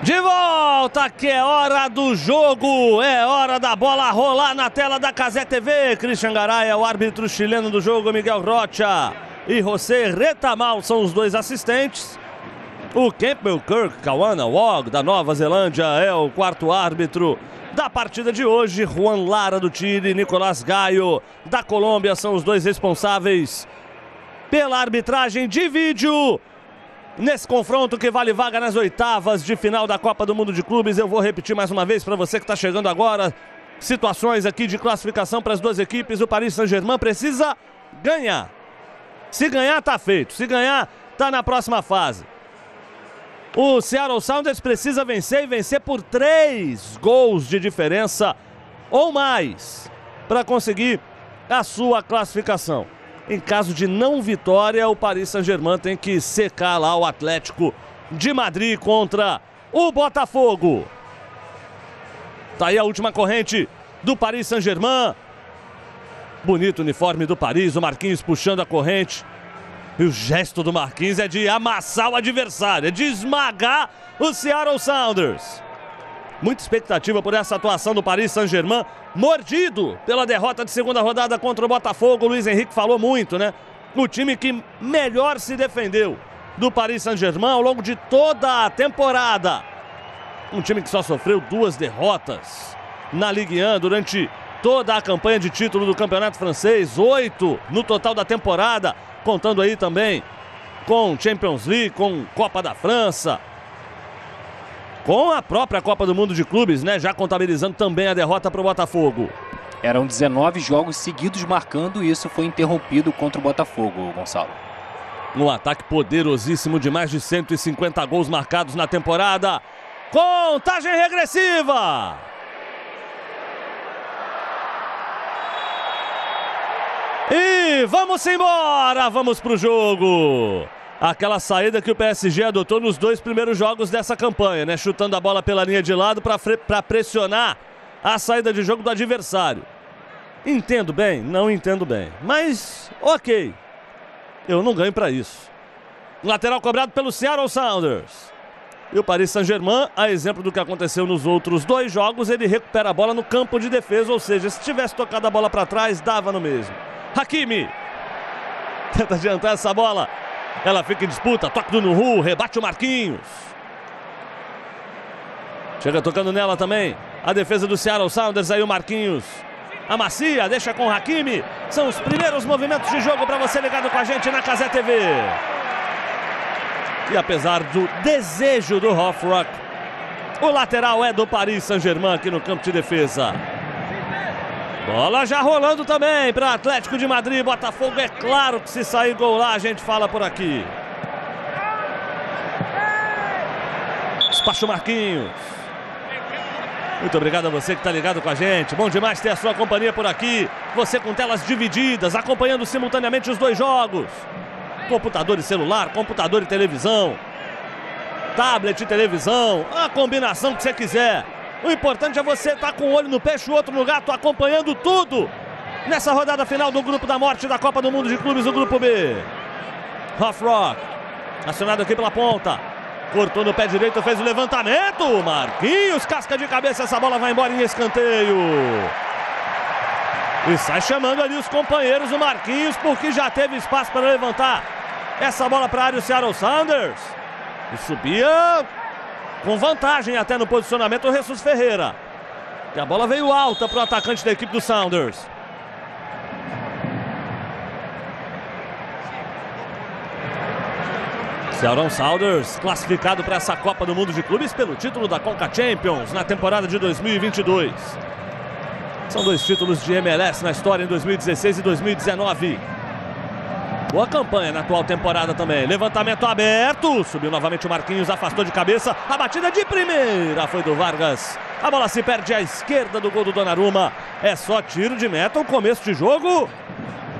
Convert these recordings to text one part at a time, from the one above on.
De volta, que é hora do jogo, é hora da bola rolar na tela da Cazé TV. Christian Garay é o árbitro chileno do jogo, Miguel Rocha e José Retamal são os dois assistentes. O Campbell Kirk Kawana-Wog, da Nova Zelândia, é o quarto árbitro da partida de hoje. Juan Lara, do Chile, e Nicolás Gaio, da Colômbia, são os dois responsáveis pela arbitragem de vídeo nesse confronto que vale vaga nas oitavas de final da Copa do Mundo de Clubes. Eu vou repetir mais uma vez para você que está chegando agora. Situações aqui de classificação para as duas equipes. O Paris Saint-Germain precisa ganhar. Se ganhar, tá feito. Se ganhar, tá na próxima fase. O Seattle Sounders precisa vencer e vencer por 3 gols de diferença ou mais para conseguir a sua classificação. Em caso de não vitória, o Paris Saint-Germain tem que secar lá o Atlético de Madrid contra o Botafogo. Tá aí a última corrente do Paris Saint-Germain. Bonito uniforme do Paris, o Marquinhos puxando a corrente. E o gesto do Marquinhos é de amassar o adversário, é de esmagar o Seattle Sounders. Muita expectativa por essa atuação do Paris Saint-Germain, mordido pela derrota de segunda rodada contra o Botafogo. O Luiz Henrique falou muito, né? O time que melhor se defendeu do Paris Saint-Germain ao longo de toda a temporada. Um time que só sofreu 2 derrotas na Ligue 1 durante toda a campanha de título do Campeonato Francês. 8 no total da temporada, contando aí também com Champions League, com Copa da França, com a própria Copa do Mundo de Clubes, né? Já contabilizando também a derrota para o Botafogo. Eram 19 jogos seguidos marcando e isso foi interrompido contra o Botafogo, Gonçalo. Um ataque poderosíssimo de mais de 150 gols marcados na temporada. Contagem regressiva! E vamos embora, vamos pro jogo. Aquela saída que o PSG adotou nos 2 primeiros jogos dessa campanha, né? Chutando a bola pela linha de lado para pressionar a saída de jogo do adversário. Entendo bem? Não entendo bem. Mas, ok. Eu não ganho para isso. Lateral cobrado pelo Seattle Sounders. E o Paris Saint-Germain, a exemplo do que aconteceu nos outros 2 jogos, ele recupera a bola no campo de defesa. Ou seja, se tivesse tocado a bola para trás, dava no mesmo. Hakimi tenta adiantar essa bola. Ela fica em disputa, toque do Nuhu, rebate o Marquinhos. Chega tocando nela também a defesa do Seattle Sounders, aí o Marquinhos amacia, deixa com o Hakimi. São os primeiros movimentos de jogo para você ligado com a gente na Cazé TV. E apesar do desejo do Hofrock, o lateral é do Paris Saint-Germain aqui no campo de defesa. Bola já rolando também para Atlético de Madrid, Botafogo. É claro que se sair gol lá, a gente fala por aqui. Despacha o Marquinhos. Muito obrigado a você que está ligado com a gente. Bom demais ter a sua companhia por aqui. Você com telas divididas, acompanhando simultaneamente os 2 jogos. Computador e celular, computador e televisão. Tablet e televisão, a combinação que você quiser. O importante é você estar com o olho no peixe e o outro no gato, acompanhando tudo nessa rodada final do Grupo da Morte da Copa do Mundo de Clubes, o Grupo B. Hofrock, acionado aqui pela ponta. Cortou no pé direito, fez o levantamento. Marquinhos, casca de cabeça, essa bola vai embora em escanteio. E sai chamando ali os companheiros, o Marquinhos, porque já teve espaço para levantar essa bola para a área, o Seattle Sounders. E subia com vantagem até no posicionamento o Jesus Ferreira. E a bola veio alta para o atacante da equipe do Sounders. Seattle Sounders classificado para essa Copa do Mundo de Clubes pelo título da Conca Champions na temporada de 2022. São 2 títulos de MLS na história em 2016 e 2019. Boa campanha na atual temporada também. Levantamento aberto. Subiu novamente o Marquinhos, afastou de cabeça. A batida de primeira foi do Vargas. A bola se perde à esquerda do gol do Donnarumma. É só tiro de meta, o começo de jogo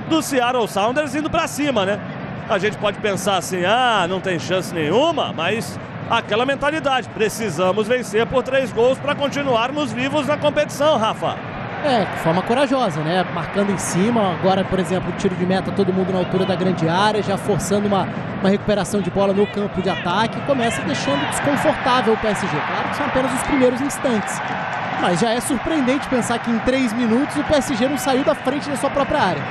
do Seattle Sounders indo pra cima, né? A gente pode pensar assim, não tem chance nenhuma, mas aquela mentalidade. Precisamos vencer por 3 gols para continuarmos vivos na competição, Rafa. De forma corajosa, né? Marcando em cima, agora, por exemplo, tiro de meta, todo mundo na altura da grande área, já forçando uma recuperação de bola no campo de ataque, começa deixando desconfortável o PSG. Claro que são apenas os primeiros instantes, mas já é surpreendente pensar que em 3 minutos o PSG não saiu da frente da sua própria área.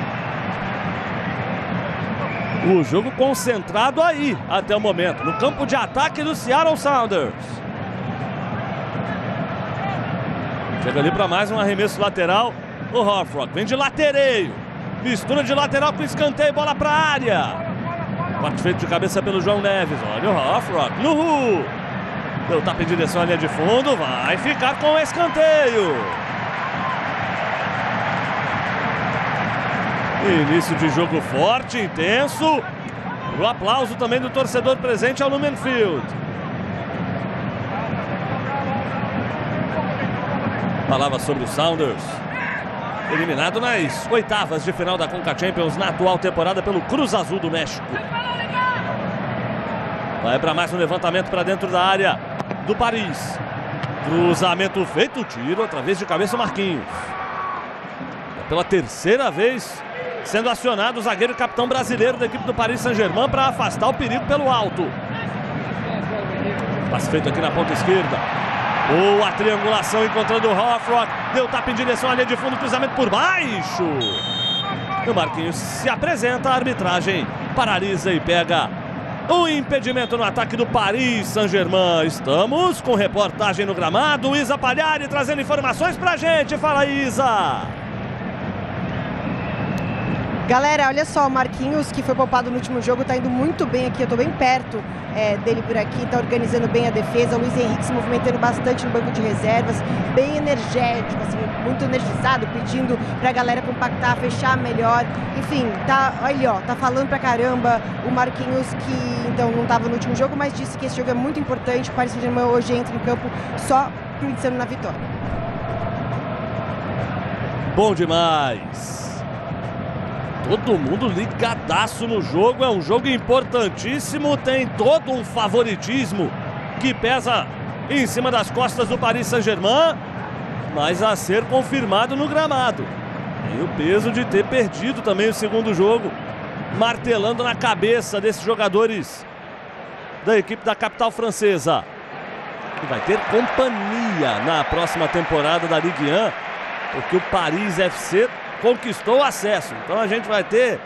O jogo concentrado aí, até o momento, no campo de ataque do Seattle Sounders. Chega ali para mais um arremesso lateral. O Hofrock vem de latereio. Mistura de lateral com escanteio, bola para a área. Corte feito de cabeça pelo João Neves. Olha o Hofrock no Ru. Deu tapa em direção à linha de fundo. Vai ficar com o escanteio. Início de jogo forte, intenso. O aplauso também do torcedor presente ao Lumen Field. Falava sobre o Sounders, eliminado nas oitavas de final da Conca Champions na atual temporada pelo Cruz Azul do México. Vai para mais um levantamento para dentro da área do Paris. Cruzamento feito, tiro, outra vez de cabeça o Marquinhos. Pela terceira vez sendo acionado o zagueiro e capitão brasileiro da equipe do Paris Saint-Germain para afastar o perigo pelo alto. Passe feito aqui na ponta esquerda. Boa triangulação encontrando o Hofrock. Deu tapa em direção à linha de fundo, cruzamento por baixo. E o Marquinhos se apresenta, a arbitragem paralisa e pega o impedimento no ataque do Paris Saint-Germain. Estamos com reportagem no gramado. Isa Pagliari trazendo informações pra gente. Fala, Isa! Galera, olha só, o Marquinhos, que foi poupado no último jogo, tá indo muito bem aqui. Eu tô bem perto dele por aqui, tá organizando bem a defesa. O Luiz Henrique se movimentando bastante no banco de reservas, bem energético, assim, muito energizado, pedindo pra galera compactar, fechar melhor. Enfim, tá, olha, ó, tá falando pra caramba. O Marquinhos, que então não tava no último jogo, mas disse que esse jogo é muito importante. O Paris Saint-Germain hoje entra em campo só pensando na vitória. Bom demais! Todo mundo ligadaço no jogo, é um jogo importantíssimo, tem todo um favoritismo que pesa em cima das costas do Paris Saint-Germain, mas a ser confirmado no gramado. Tem o peso de ter perdido também o segundo jogo, martelando na cabeça desses jogadores da equipe da capital francesa. E vai ter companhia na próxima temporada da Ligue 1, porque o Paris FC conquistou o acesso. Então a gente vai ter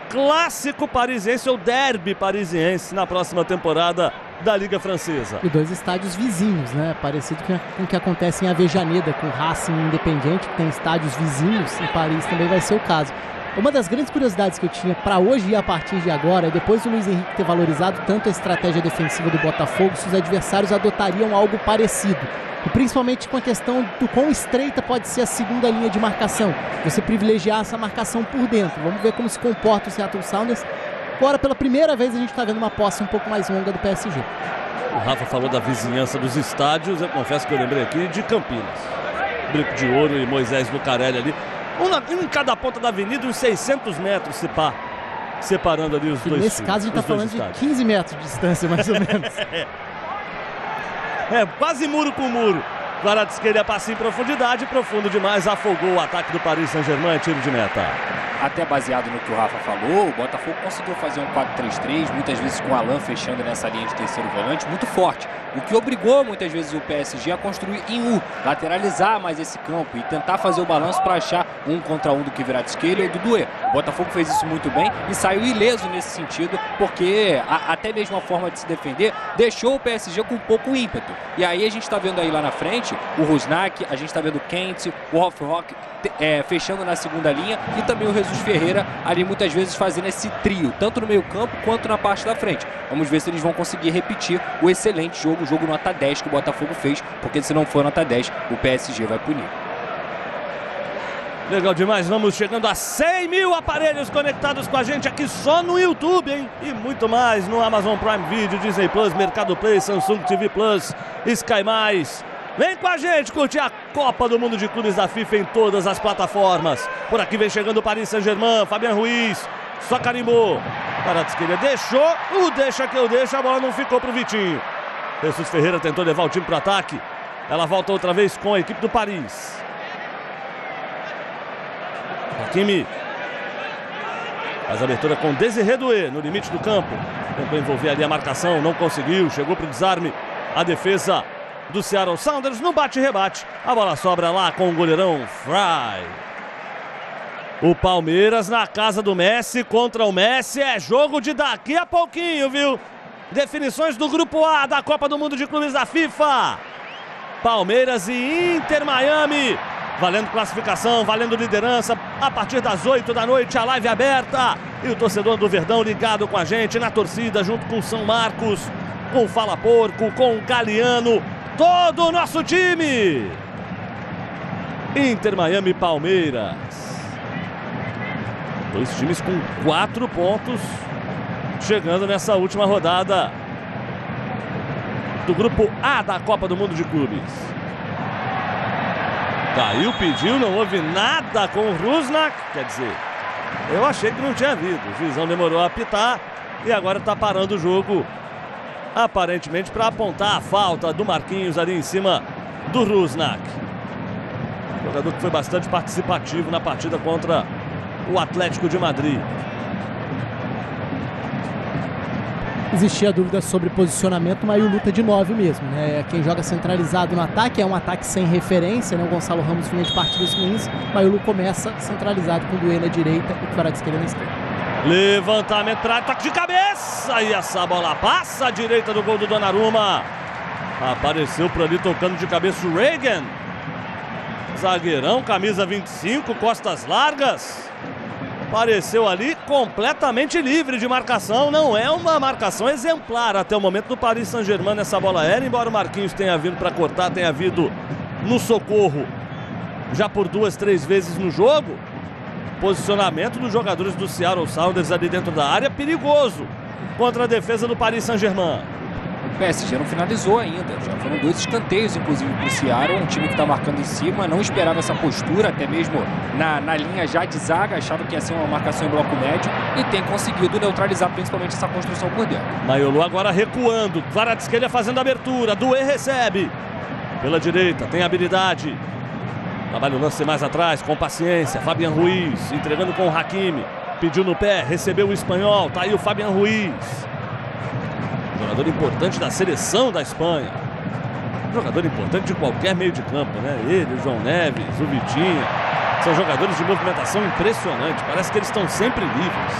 clássico parisiense ou derby parisiense na próxima temporada da Liga Francesa. E 2 estádios vizinhos, né? Parecido com o que acontece em Avejaneda, com Racing e Independiente, que tem estádios vizinhos. Em Paris também vai ser o caso. Uma das grandes curiosidades que eu tinha para hoje e a partir de agora, depois do Luiz Henrique ter valorizado tanto a estratégia defensiva do Botafogo, se os adversários adotariam algo parecido. E principalmente com a questão do quão estreita pode ser a segunda linha de marcação. Você privilegiar essa marcação por dentro. Vamos ver como se comporta o Seattle Sounders. Agora, pela primeira vez, a gente está vendo uma posse um pouco mais longa do PSG. O Rafa falou da vizinhança dos estádios. Eu confesso que eu lembrei aqui de Campinas. Brico de Ouro e Moisés Lucarelli ali. Um em cada ponta da avenida, uns 600 metros se pá, separando ali os dois. Nesse caso, a gente está falando de 15 metros de distância, mais ou menos. Quase muro com muro. Kvaratskhelia passa em profundidade, profundo demais, afogou o ataque do Paris Saint-Germain, tiro de meta. Até baseado no que o Rafa falou, o Botafogo conseguiu fazer um 4-3-3, muitas vezes com o Alan fechando nessa linha de terceiro volante, muito forte. O que obrigou muitas vezes o PSG a construir em U, lateralizar mais esse campo e tentar fazer o balanço para achar um contra um do Kvaratskhelia ou do Doué. O Botafogo fez isso muito bem e saiu ileso nesse sentido, porque até mesmo a forma de se defender deixou o PSG com pouco ímpeto. E aí a gente está vendo aí lá na frente o Rusnak, a gente está vendo o Kent, o Hofrock fechando na segunda linha e também o Jesus Ferreira ali muitas vezes fazendo esse trio, tanto no meio campo quanto na parte da frente. Vamos ver se eles vão conseguir repetir o excelente jogo nota 10 que o Botafogo fez, porque se não for nota 10, o PSG vai punir. Legal demais, vamos chegando a 100 mil aparelhos conectados com a gente aqui só no YouTube, hein? E muito mais no Amazon Prime Video, Disney Plus, Mercado Play, Samsung TV Plus, Sky+. Vem com a gente curtir a Copa do Mundo de Clubes da FIFA em todas as plataformas. Por aqui vem chegando o Paris Saint-Germain, Fabian Ruiz, só carimbou. Kvaratskhelia deixou, o deixa que eu deixo, a bola não ficou pro Vitinho. Jesus Ferreira tentou levar o time para o ataque. Ela volta outra vez com a equipe do Paris. Hakimi faz a abertura com Désiré Doué no limite do campo. Tentou envolver ali a marcação, não conseguiu. Chegou para o desarme a defesa do Seattle Sounders no bate-rebate. A bola sobra lá com o goleirão Fry. O Palmeiras na casa do Messi contra o Messi. É jogo de daqui a pouquinho, viu? Definições do Grupo A da Copa do Mundo de Clubes da FIFA. Palmeiras e Inter Miami. Valendo classificação, valendo liderança. A partir das 8 da noite, a live aberta. E o torcedor do Verdão ligado com a gente na torcida, junto com o São Marcos, com o Fala Porco, com o Galeano. Todo o nosso time. Inter Miami e Palmeiras. Dois times com 4 pontos. Chegando nessa última rodada do Grupo A da Copa do Mundo de Clubes. Caiu, pediu, não houve nada com o Rusnak. Quer dizer, eu achei que não tinha havido. O juizão demorou a apitar e agora está parando o jogo. Aparentemente para apontar a falta do Marquinhos ali em cima do Rusnak. Jogador que foi bastante participativo na partida contra o Atlético de Madrid. Existia dúvida sobre posicionamento, mas o luta de 9 mesmo, né? Quem joga centralizado no ataque, é um ataque sem referência, né? O Gonçalo Ramos vinha de partidas ruins, mas o Lu começa centralizado com o Doué na direita e o Kvaratskhelia na esquerda. Levantamento para ataque de cabeça e essa bola passa à direita do gol do Donnarumma. Apareceu por ali tocando de cabeça o Reagan. Zagueirão, camisa 25, costas largas. Apareceu ali completamente livre de marcação. Não é uma marcação exemplar até o momento do Paris Saint-Germain nessa bola aérea. Embora o Marquinhos tenha vindo para cortar, tenha vindo no socorro já por 2, 3 vezes no jogo. Posicionamento dos jogadores do Seattle Sounders ali dentro da área, perigoso contra a defesa do Paris Saint-Germain. O PSG não finalizou ainda, já foram 2 escanteios inclusive para o Seattle, um time que está marcando em cima, não esperava essa postura, até mesmo na linha já de zaga, achava que ia ser uma marcação em bloco médio e tem conseguido neutralizar principalmente essa construção por dentro. Maiolu agora recuando, Kvaratskhelia fazendo a abertura, Doué recebe pela direita, tem habilidade. Trabalha o lance mais atrás, com paciência. Fabian Ruiz entregando com o Hakimi. Pediu no pé, recebeu o espanhol. Tá aí o Fabian Ruiz. Jogador importante da seleção da Espanha. Jogador importante de qualquer meio de campo, né? Ele, o João Neves, o Vitinha. São jogadores de movimentação impressionante. Parece que eles estão sempre livres.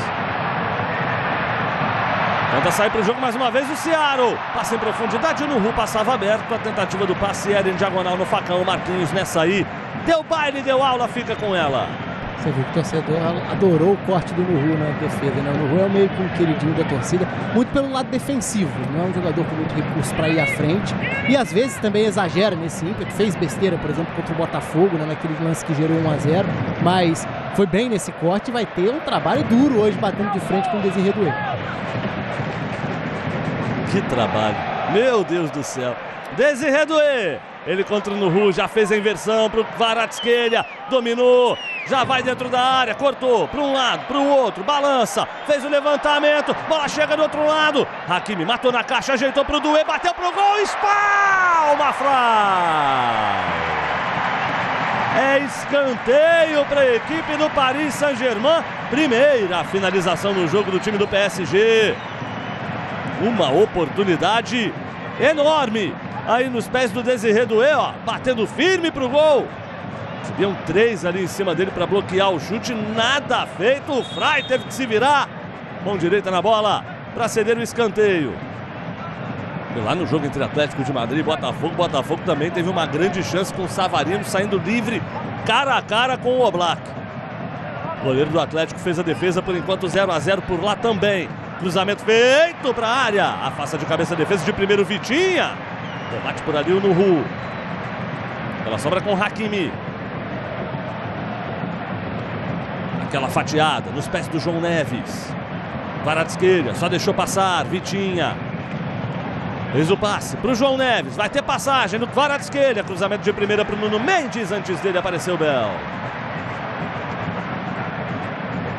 Tenta sair para o jogo mais uma vez o Seattle. Passa em profundidade no Ru, passava aberto. A tentativa do passe era em diagonal no facão. Marquinhos nessa aí. Deu baile, deu aula, fica com ela. Você viu que o torcedor adorou o corte do Nuhu na defesa, né? O Nuhu é meio que um queridinho da torcida, muito pelo lado defensivo, não é um jogador com muito recurso para ir à frente e às vezes também exagera nesse ímpeto, fez besteira, por exemplo, contra o Botafogo, né? Naquele lance que gerou 1-0, mas foi bem nesse corte e vai ter um trabalho duro hoje batendo de frente com o Désiré Doué. Que trabalho, meu Deus do céu. Désiré Doué, ele contra o Nuhu, já fez a inversão para o Kvaratskhelia, dominou, já vai dentro da área, cortou para um lado, para o outro, balança, fez o levantamento, bola chega do outro lado, Hakimi matou na caixa, ajeitou para o Doué, bateu para o gol, espalma Fry. É escanteio para a equipe do Paris Saint-Germain, primeira finalização no jogo do time do PSG. Uma oportunidade enorme aí nos pés do Désiré Doué, ó, batendo firme pro gol. Subiam 3 ali em cima dele para bloquear o chute, nada feito. O Fry teve que se virar, mão direita na bola para ceder o escanteio. E lá no jogo entre Atlético de Madrid e Botafogo também teve uma grande chance com o Savarino saindo livre, cara a cara com o Oblak. O goleiro do Atlético fez a defesa, por enquanto 0-0 por lá também. Cruzamento feito para a área, afasta de cabeça a defesa de primeiro Vitinha. Debate por ali o Nuhu. Ela sobra com o Hakimi. Aquela fatiada nos pés do João Neves. Kvaratskhelia só deixou passar, Vitinha. Fez o passe para o João Neves, vai ter passagem no Kvaratskhelia. Cruzamento de primeira para o Nuno Mendes, antes dele apareceu o Bell.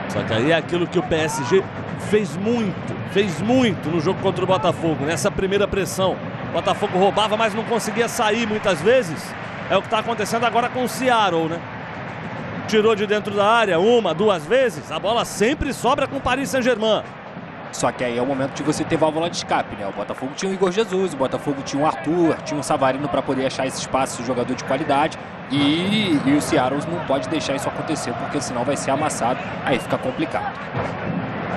Só que aí é aquilo que o PSG fez muito no jogo contra o Botafogo, nessa primeira pressão. O Botafogo roubava, mas não conseguia sair muitas vezes. É o que está acontecendo agora com o Seattle, né? tirou de dentro da área 1, 2 vezes, a bola sempre sobra com o Paris Saint-Germain. Só que aí é o momento de você ter válvula de escape, né? O Botafogo tinha o Igor Jesus, o Botafogo tinha o Arthur, tinha o Savarino para poder achar esse espaço, jogador de qualidade. E o Seattle não pode deixar isso acontecer, porque senão vai ser amassado, aí fica complicado.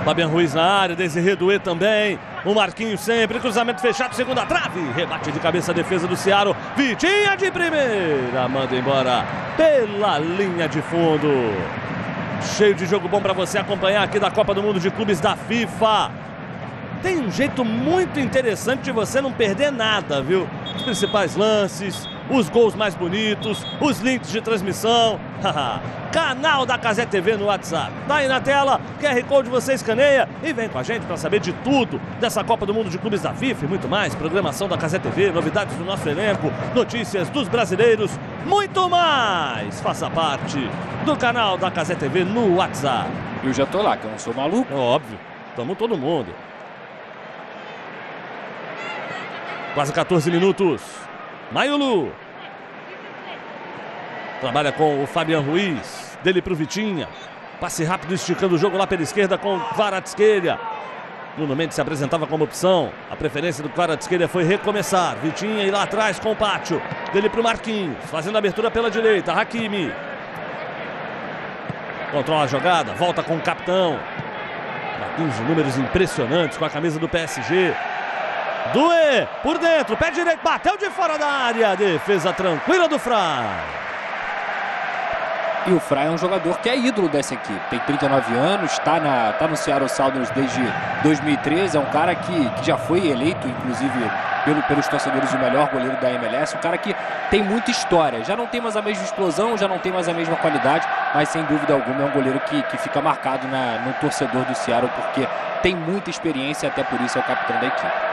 Fabian Ruiz na área, Desirê Doué também. O Marquinhos sempre, cruzamento fechado, segunda trave. Rebate de cabeça a defesa do Seattle. Vitinha de primeira, manda embora pela linha de fundo. Cheio de jogo bom para você acompanhar aqui da Copa do Mundo de Clubes da FIFA. Tem um jeito muito interessante de você não perder nada, viu? Os principais lances, os gols mais bonitos, os links de transmissão. Canal da Cazé TV no WhatsApp. Tá aí na tela, QR Code você escaneia e vem com a gente para saber de tudo dessa Copa do Mundo de Clubes da FIFA e muito mais. Programação da Cazé TV, novidades do nosso elenco, notícias dos brasileiros, muito mais. Faça parte do canal da Cazé TV no WhatsApp. Eu já tô lá, que eu não sou maluco. Óbvio, tamo todo mundo. Quase 14 minutos. Mayulu. Trabalha com o Fabian Ruiz. Dele pro Vitinha. Passe rápido esticando o jogo lá pela esquerda com Kvaratskhelia. Nuno Mendes se apresentava como opção. A preferência do Kvaratskhelia foi recomeçar. Vitinha e lá atrás com o Pátio. Dele pro Marquinhos. Fazendo a abertura pela direita. Hakimi. Controla a jogada. Volta com o capitão. Marquinhos de números impressionantes com a camisa do PSG. Doué por dentro, pé direito, bateu de fora da área, defesa tranquila do Fry. E o Fry é um jogador que é ídolo dessa equipe, tem 39 anos, tá no Seattle Sounders desde 2013, é um cara que já foi eleito, inclusive, pelos torcedores o melhor goleiro da MLS, um cara que tem muita história, já não tem mais a mesma explosão, já não tem mais a mesma qualidade, mas sem dúvida alguma é um goleiro que fica marcado no torcedor do Seattle, porque tem muita experiência e até por isso é o capitão da equipe.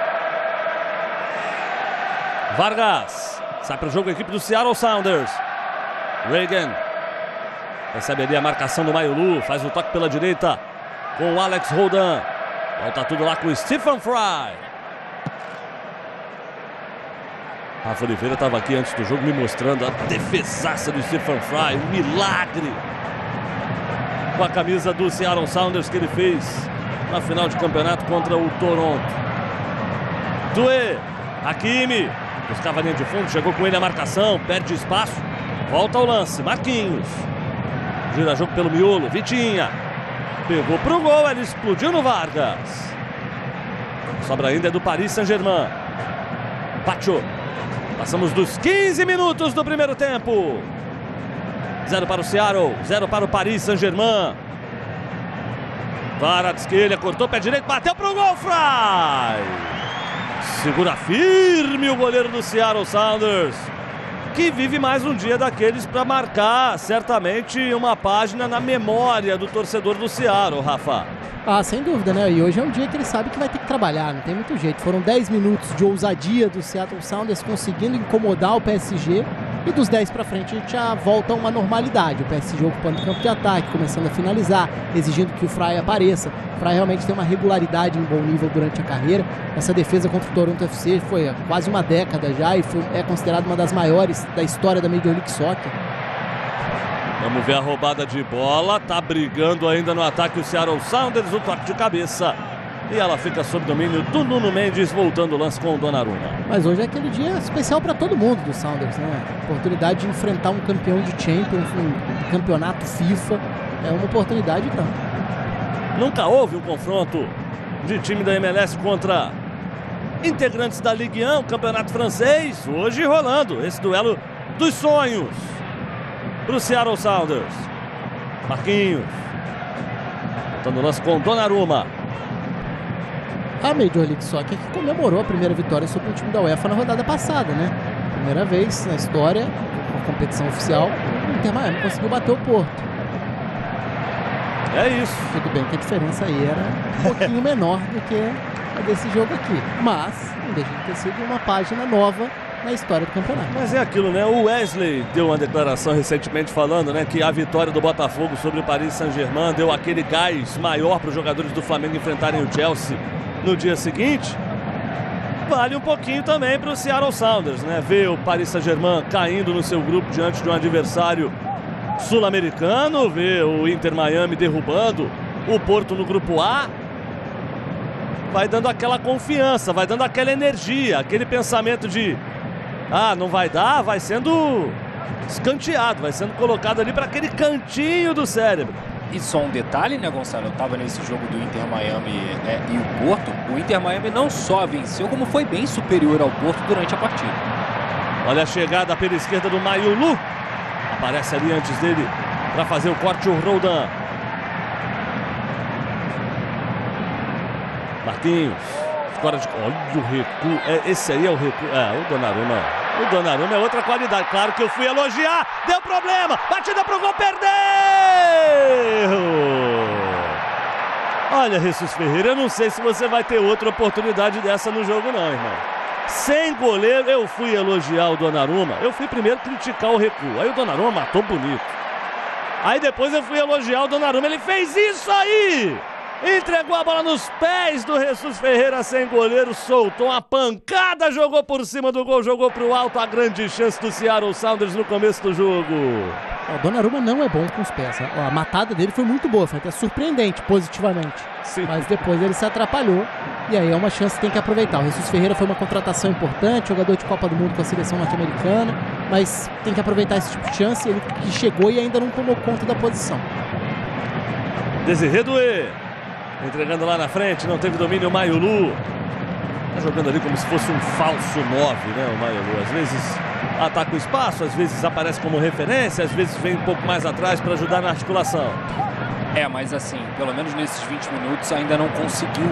Vargas, sai para o jogo a equipe do Seattle Sounders. Reagan recebe ali a marcação do Mayulu, faz o toque pela direita com o Alex Roldan. Volta tudo lá com o Stephen Fry. Rafa Oliveira estava aqui antes do jogo me mostrando a defesaça do Stephen Fry, um milagre com a camisa do Seattle Sounders que ele fez na final de campeonato contra o Toronto. Doué, Hakimi. Buscava a linha de fundo, chegou com ele a marcação, perde espaço, volta ao lance, Marquinhos. Gira jogo pelo miolo, Vitinha. Pegou pro gol, ele explodiu no Vargas. A sobra ainda é do Paris Saint-Germain. Pátio. Passamos dos 15 minutos do primeiro tempo. 0 para o Seattle, 0 para o Paris Saint-Germain. Kvaratskhelia cortou pé direito, bateu pro gol, Fry. Segura firme o goleiro do Seattle Sounders, que vive mais um dia daqueles para marcar certamente uma página na memória do torcedor do Seattle, Rafa. Ah, sem dúvida, né? E hoje é um dia que ele sabe que vai ter que trabalhar, não tem muito jeito. Foram 10 minutos de ousadia do Seattle Sounders conseguindo incomodar o PSG. E dos 10 para frente a gente já volta a uma normalidade. O PSG ocupando o campo de ataque, começando a finalizar, exigindo que o Fry apareça. O Fry realmente tem uma regularidade em bom nível durante a carreira. Essa defesa contra o Toronto FC foi há quase uma década já e é considerada uma das maiores da história da Major League Soccer. Vamos ver a roubada de bola. Tá brigando ainda no ataque o Seattle Sounders, o toque de cabeça. E ela fica sob domínio do Nuno Mendes, voltando o lance com o Donnarumma. Mas hoje é aquele dia especial para todo mundo do Sounders, né? Oportunidade de enfrentar um campeão de Champions, um campeonato FIFA. É uma oportunidade grande. Nunca houve um confronto de time da MLS contra integrantes da Ligue 1, campeonato francês. Hoje rolando esse duelo dos sonhos para o Seattle Sounders. Marquinhos. Voltando o lance com o Donnarumma. A Major League Soccer que comemorou a primeira vitória sobre o time da UEFA na rodada passada, né? Primeira vez na história, com a competição oficial, o Inter Miami conseguiu bater o Porto. É isso. Tudo bem que a diferença aí era um pouquinho menor do que a desse jogo aqui. Mas não deixa de ter sido uma página nova na história do campeonato. Mas é aquilo, né? O Wesley deu uma declaração recentemente falando, né, que a vitória do Botafogo sobre o Paris Saint-Germain deu aquele gás maior para os jogadores do Flamengo enfrentarem o Chelsea no dia seguinte. Vale um pouquinho também para o Seattle Sounders, né? Ver o Paris Saint-Germain caindo no seu grupo diante de um adversário sul-americano, vê o Inter Miami derrubando o Porto no grupo A. Vai dando aquela confiança, vai dando aquela energia, aquele pensamento de não vai dar, vai sendo escanteado, vai sendo colocado ali para aquele cantinho do cérebro. E só um detalhe, né, Gonçalo? Eu estava nesse jogo do Inter Miami e o Porto. O Inter Miami não só venceu, como foi bem superior ao Porto durante a partida. Olha a chegada pela esquerda do Mayulu. Aparece ali antes dele para fazer o corte o Roldan. Marquinhos. Olha o recuo. Esse aí é o recuo. O Donnarumma. O Donnarumma é outra qualidade. Claro que eu fui elogiar. Deu problema. Batida pro gol. Perdeu. Olha, Jesus Ferreira, eu não sei se você vai ter outra oportunidade dessa no jogo não, irmão. Sem goleiro, eu fui elogiar o Donnarumma. Eu fui primeiro criticar o recuo. Aí o Donnarumma matou bonito. Aí depois eu fui elogiar o Donnarumma. Ele fez isso aí. Entregou a bola nos pés do Jesus Ferreira sem goleiro, soltou uma pancada, jogou por cima do gol, jogou pro alto, a grande chance do Seattle Sounders no começo do jogo. O Donnarumma não é bom com os pés. A matada dele foi muito boa, foi até surpreendente, positivamente. Sim. Mas depois ele se atrapalhou e aí é uma chance que tem que aproveitar. O Jesus Ferreira foi uma contratação importante, jogador de Copa do Mundo com a seleção norte-americana, mas tem que aproveitar esse tipo de chance, ele que chegou e ainda não tomou conta da posição. Desiré Doué. Entregando lá na frente, não teve domínio o Mayulu. Tá jogando ali como se fosse um falso 9, né, o Mayulu. Às vezes ataca o espaço, às vezes aparece como referência, às vezes vem um pouco mais atrás para ajudar na articulação. Mas assim, pelo menos nesses 20 minutos ainda não conseguiu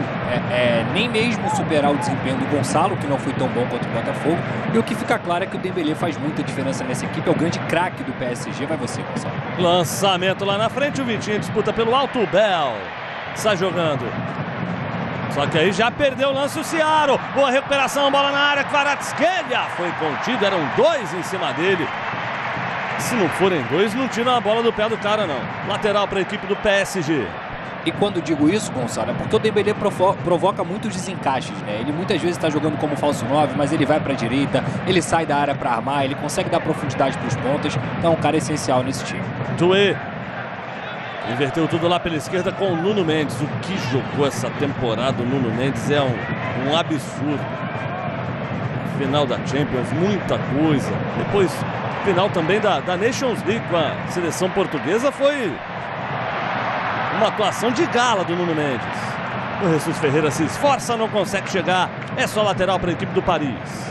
nem mesmo superar o desempenho do Gonçalo, que não foi tão bom quanto o Botafogo. E o que fica claro é que o Dembélé faz muita diferença nessa equipe, é o grande craque do PSG. Vai você, Gonçalo. Lançamento lá na frente, o Vitinho disputa pelo alto, o Bell sai jogando. Só que aí já perdeu o lance o Seattle. Boa recuperação, bola na área, Kvaratskhelia foi contido, eram 2 em cima dele. Se não forem 2, não tiram a bola do pé do cara, não. Lateral para a equipe do PSG. E quando digo isso, Gonçalo, é porque o Dembélé provoca muitos desencaixes, né? Ele muitas vezes está jogando como falso 9, mas ele vai para a direita, ele sai da área para armar, ele consegue dar profundidade para os pontas. Então é um cara essencial nesse time. Doué inverteu tudo lá pela esquerda com o Nuno Mendes. O que jogou essa temporada o Nuno Mendes é um absurdo. Final da Champions, muita coisa. Depois, final também da Nations League com a seleção portuguesa, foi uma atuação de gala do Nuno Mendes. O Jesus Ferreira se esforça, não consegue chegar. É só lateral para a equipe do Paris.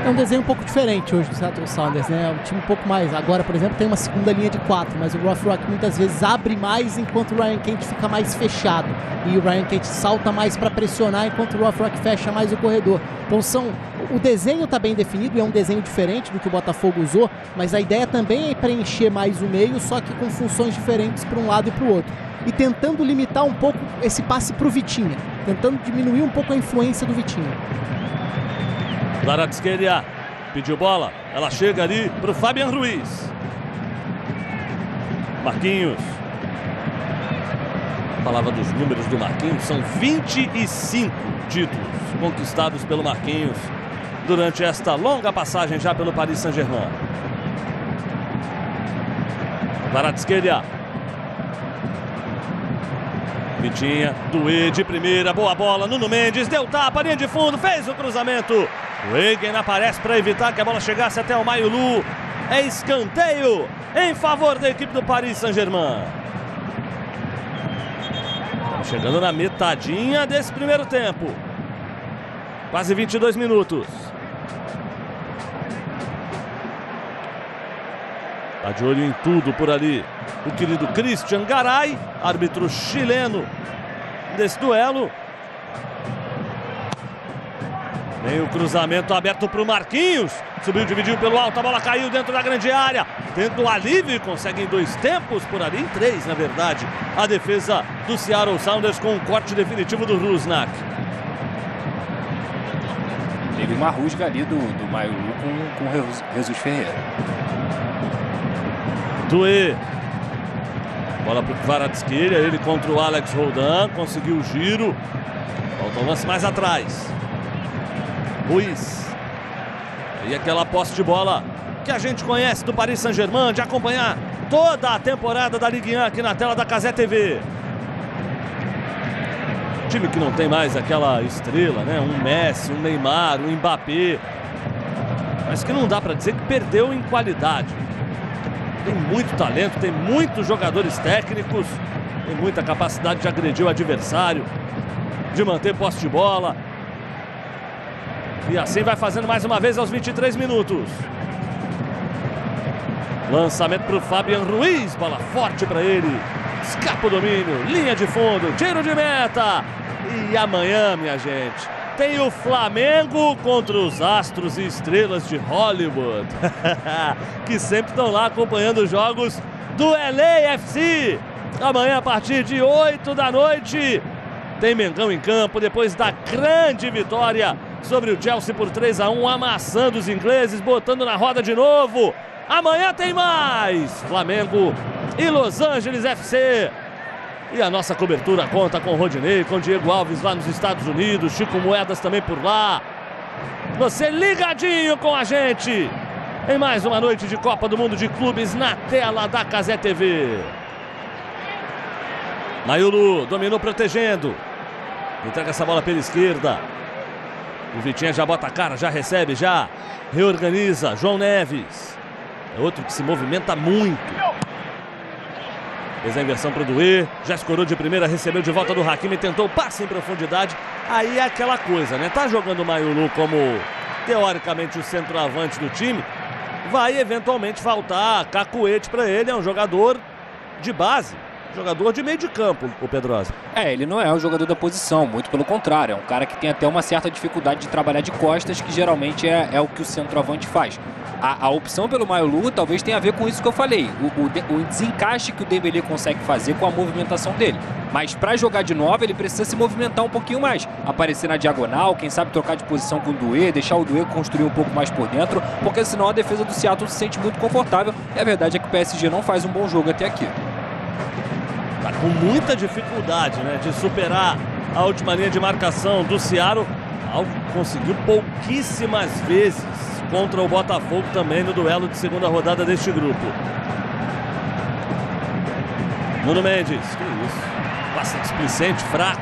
É um desenho um pouco diferente hoje do Seattle Sounders, né? O time um pouco mais. Agora, por exemplo, tem uma segunda linha de 4, mas o Rothrock muitas vezes abre mais enquanto o Ryan Kent fica mais fechado. E o Ryan Kent salta mais para pressionar enquanto o Rothrock fecha mais o corredor. Então o desenho está bem definido, é um desenho diferente do que o Botafogo usou, mas a ideia também é preencher mais o meio, só que com funções diferentes para um lado e para o outro. E tentando limitar um pouco esse passe para o Vitinha, tentando diminuir um pouco a influência do Vitinha. Kvaratskhelia pediu bola, ela chega ali para o Fabian Ruiz. Marquinhos. A palavra dos números do Marquinhos, são 25 títulos conquistados pelo Marquinhos durante esta longa passagem já pelo Paris Saint-Germain. Kvaratskhelia. Vitinha, Doué de primeira, boa bola, Nuno Mendes, deu tapa, linha de fundo, fez o cruzamento. O Eigen aparece para evitar que a bola chegasse até o Mayulu. É escanteio em favor da equipe do Paris Saint-Germain. Estamos chegando na metadinha desse primeiro tempo. Quase 22 minutos. Está de olho em tudo por ali o querido Cristian Garay, árbitro chileno desse duelo. Vem o cruzamento aberto para o Marquinhos. Subiu, dividiu pelo alto, a bola caiu dentro da grande área. Tendo o alívio e consegue em 2 tempos, por ali em 3, na verdade. A defesa do Seattle Sounders com um corte definitivo do Rusnak. Teve uma rusga ali do Mayulu com o Jesus Ferreira. Doué. Bola para o Kvaratskhelia, ele contra o Alex Roldan. Conseguiu o giro. Falta um lance mais atrás. Ruiz. E aquela posse de bola que a gente conhece do Paris Saint-Germain, de acompanhar toda a temporada da Ligue 1 aqui na tela da Casé TV. Time que não tem mais aquela estrela, né? Um Messi, um Neymar, um Mbappé. Mas que não dá para dizer que perdeu em qualidade. Tem muito talento, tem muitos jogadores técnicos, tem muita capacidade de agredir o adversário, de manter posse de bola. E assim vai fazendo mais uma vez aos 23 minutos. Lançamento para o Fabian Ruiz, bola forte para ele. Escapa o domínio, linha de fundo, tiro de meta. E amanhã, minha gente, tem o Flamengo contra os astros e estrelas de Hollywood, que sempre estão lá acompanhando os jogos do LAFC. Amanhã, a partir de 8 da noite, tem Mengão em campo, depois da grande vitória sobre o Chelsea por 3-1, amassando os ingleses, botando na roda de novo. Amanhã tem mais Flamengo e Los Angeles FC. E a nossa cobertura conta com o Rodinei, com o Diego Alves lá nos Estados Unidos, Chico Moedas também por lá. Você ligadinho com a gente em mais uma noite de Copa do Mundo de Clubes na tela da Casé TV. Mayulu dominou protegendo. Entrega essa bola pela esquerda. O Vitinha já bota a cara, já recebe, já reorganiza. João Neves é outro que se movimenta muito. Fez a inversão para o Doué, já escorou de primeira, recebeu de volta do Hakimi, tentou o passe em profundidade. Aí é aquela coisa, né? Tá jogando o Mayulu como, teoricamente, o centroavante do time. Vai eventualmente faltar cacuete para ele, é um jogador de base. Jogador de meio de campo, o Pedrosa. Ele não é um jogador da posição, muito pelo contrário. É um cara que tem até uma certa dificuldade de trabalhar de costas, que geralmente é o que o centroavante faz. A opção pelo Mayulu talvez tenha a ver com isso que eu falei. O desencaixe que o Dembélé consegue fazer com a movimentação dele. Mas para jogar de novo, ele precisa se movimentar um pouquinho mais. Aparecer na diagonal, quem sabe trocar de posição com o Doué, deixar o Doué construir um pouco mais por dentro, porque senão a defesa do Seattle se sente muito confortável. E a verdade é que o PSG não faz um bom jogo até aqui. Tá com muita dificuldade, né, de superar a última linha de marcação do Seattle. Algo que conseguiu pouquíssimas vezes contra o Botafogo também no duelo de segunda rodada deste grupo. Nuno Mendes, que isso, passe displicente, fraco.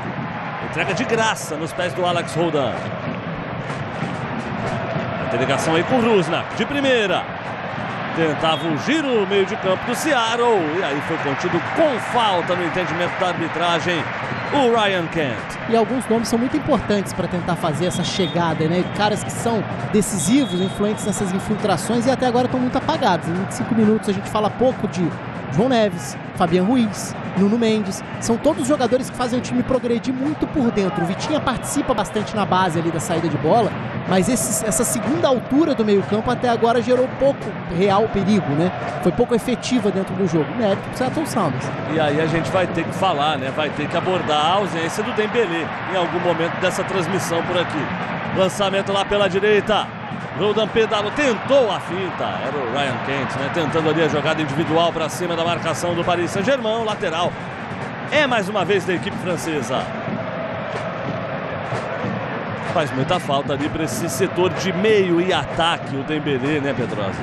Entrega de graça nos pés do Alex Roldan. Tem ligação aí com o Rusnak, de primeira. Tentava um giro no meio de campo do Seattle. E aí foi contido com falta no entendimento da arbitragem, o Ryan Kent. E alguns nomes são muito importantes para tentar fazer essa chegada, né? Caras que são decisivos, influentes nessas infiltrações e até agora estão muito apagados. Em 25 minutos a gente fala pouco de João Neves, Fabian Ruiz, Nuno Mendes. São todos jogadores que fazem o time progredir muito por dentro. O Vitinha participa bastante na base ali da saída de bola, mas essa segunda altura do meio campo até agora gerou pouco real perigo, né? Foi pouco efetiva dentro do jogo. Mérito pro Seattle Sounders. E aí a gente vai ter que falar, né? Vai ter que abordar a ausência do Dembélé em algum momento dessa transmissão por aqui. Lançamento lá pela direita. Roldan pedalou, tentou a finta. Era o Ryan Kent, né? Tentando ali a jogada individual para cima da marcação do Paris Saint-Germain. Lateral é mais uma vez da equipe francesa. Faz muita falta ali para esse setor de meio e ataque, o Dembélé, né, Pedrosa?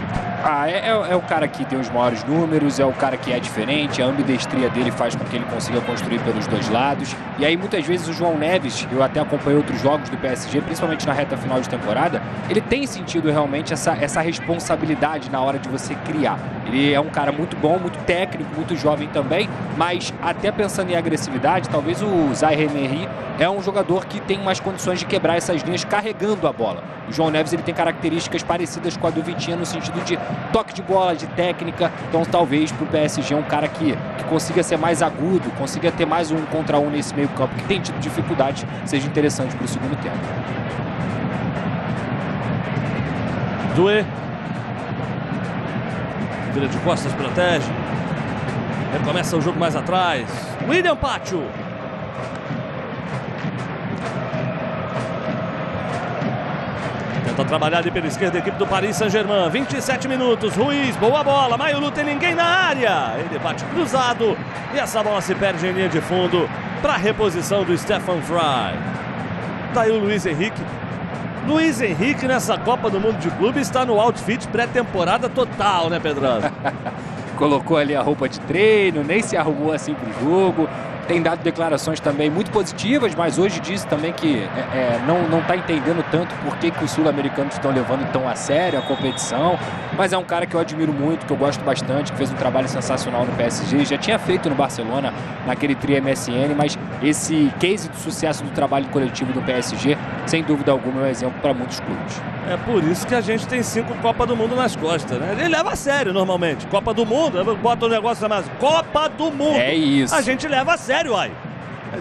É o cara que tem os maiores números, é o cara que é diferente, a ambidestria dele faz com que ele consiga construir pelos dois lados. E aí muitas vezes o João Neves, eu até acompanhei outros jogos do PSG, principalmente na reta final de temporada, ele tem sentido realmente essa responsabilidade na hora de você criar. Ele é um cara muito bom, muito técnico, muito jovem também, mas até pensando em agressividade, talvez o Zaire Emery é um jogador que tem mais condições de quebrar essas linhas carregando a bola. O João Neves ele tem características parecidas com a do Vitinha no sentido de toque de bola, de técnica. Então talvez para o PSG um cara que consiga ser mais agudo, consiga ter mais um contra um nesse meio campo, que tem tido dificuldade, seja interessante para o segundo tempo. Doué. Vira de costas, protege. Recomeça o jogo mais atrás. William Pacho. Tenta trabalhar ali pela esquerda a equipe do Paris Saint-Germain. 27 minutos. Ruiz, boa bola. Mayulu tem ninguém na área. Ele bate cruzado. E essa bola se perde em linha de fundo para a reposição do Stefan Fry. Tá aí o Luiz Henrique Luiz Henrique nessa Copa do Mundo de Clube está no outfit pré-temporada total, né, Pedrosa? Colocou ali a roupa de treino, nem se arrumou assim pro jogo. Tem dado declarações também muito positivas, mas hoje disse também que não está entendendo tanto por que os sul-americanos estão levando tão a sério a competição. Mas é um cara que eu admiro muito, que eu gosto bastante, que fez um trabalho sensacional no PSG. Já tinha feito no Barcelona, naquele tri MSN, mas esse case de sucesso do trabalho coletivo do PSG, sem dúvida alguma, é um exemplo para muitos clubes. É por isso que a gente tem 5 Copa do Mundo nas costas, né? Ele leva a sério normalmente. Copa do Mundo, bota o negócio chamado Copa do Mundo. É isso. A gente leva a sério, uai.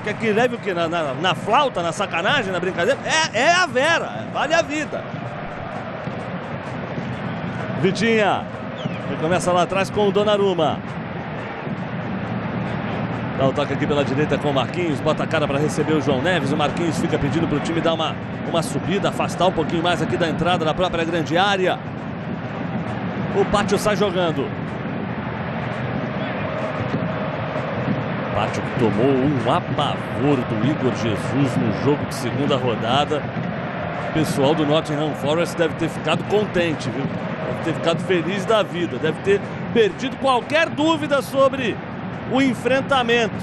Quer que leve o quê? Na flauta, na sacanagem, na brincadeira? É a Vera, vale a vida. Vitinha. Ele começa lá atrás com o Donnarumma. Dá o toque aqui pela direita com o Marquinhos, bota a cara para receber o João Neves. O Marquinhos fica pedindo para o time dar uma subida, afastar um pouquinho mais aqui da entrada da própria grande área. O Pátio sai jogando. O Pátio tomou um apavor do Igor Jesus no jogo de segunda rodada. O pessoal do Nottingham Forest deve ter ficado contente, viu? Deve ter ficado feliz da vida, deve ter perdido qualquer dúvida sobre o enfrentamento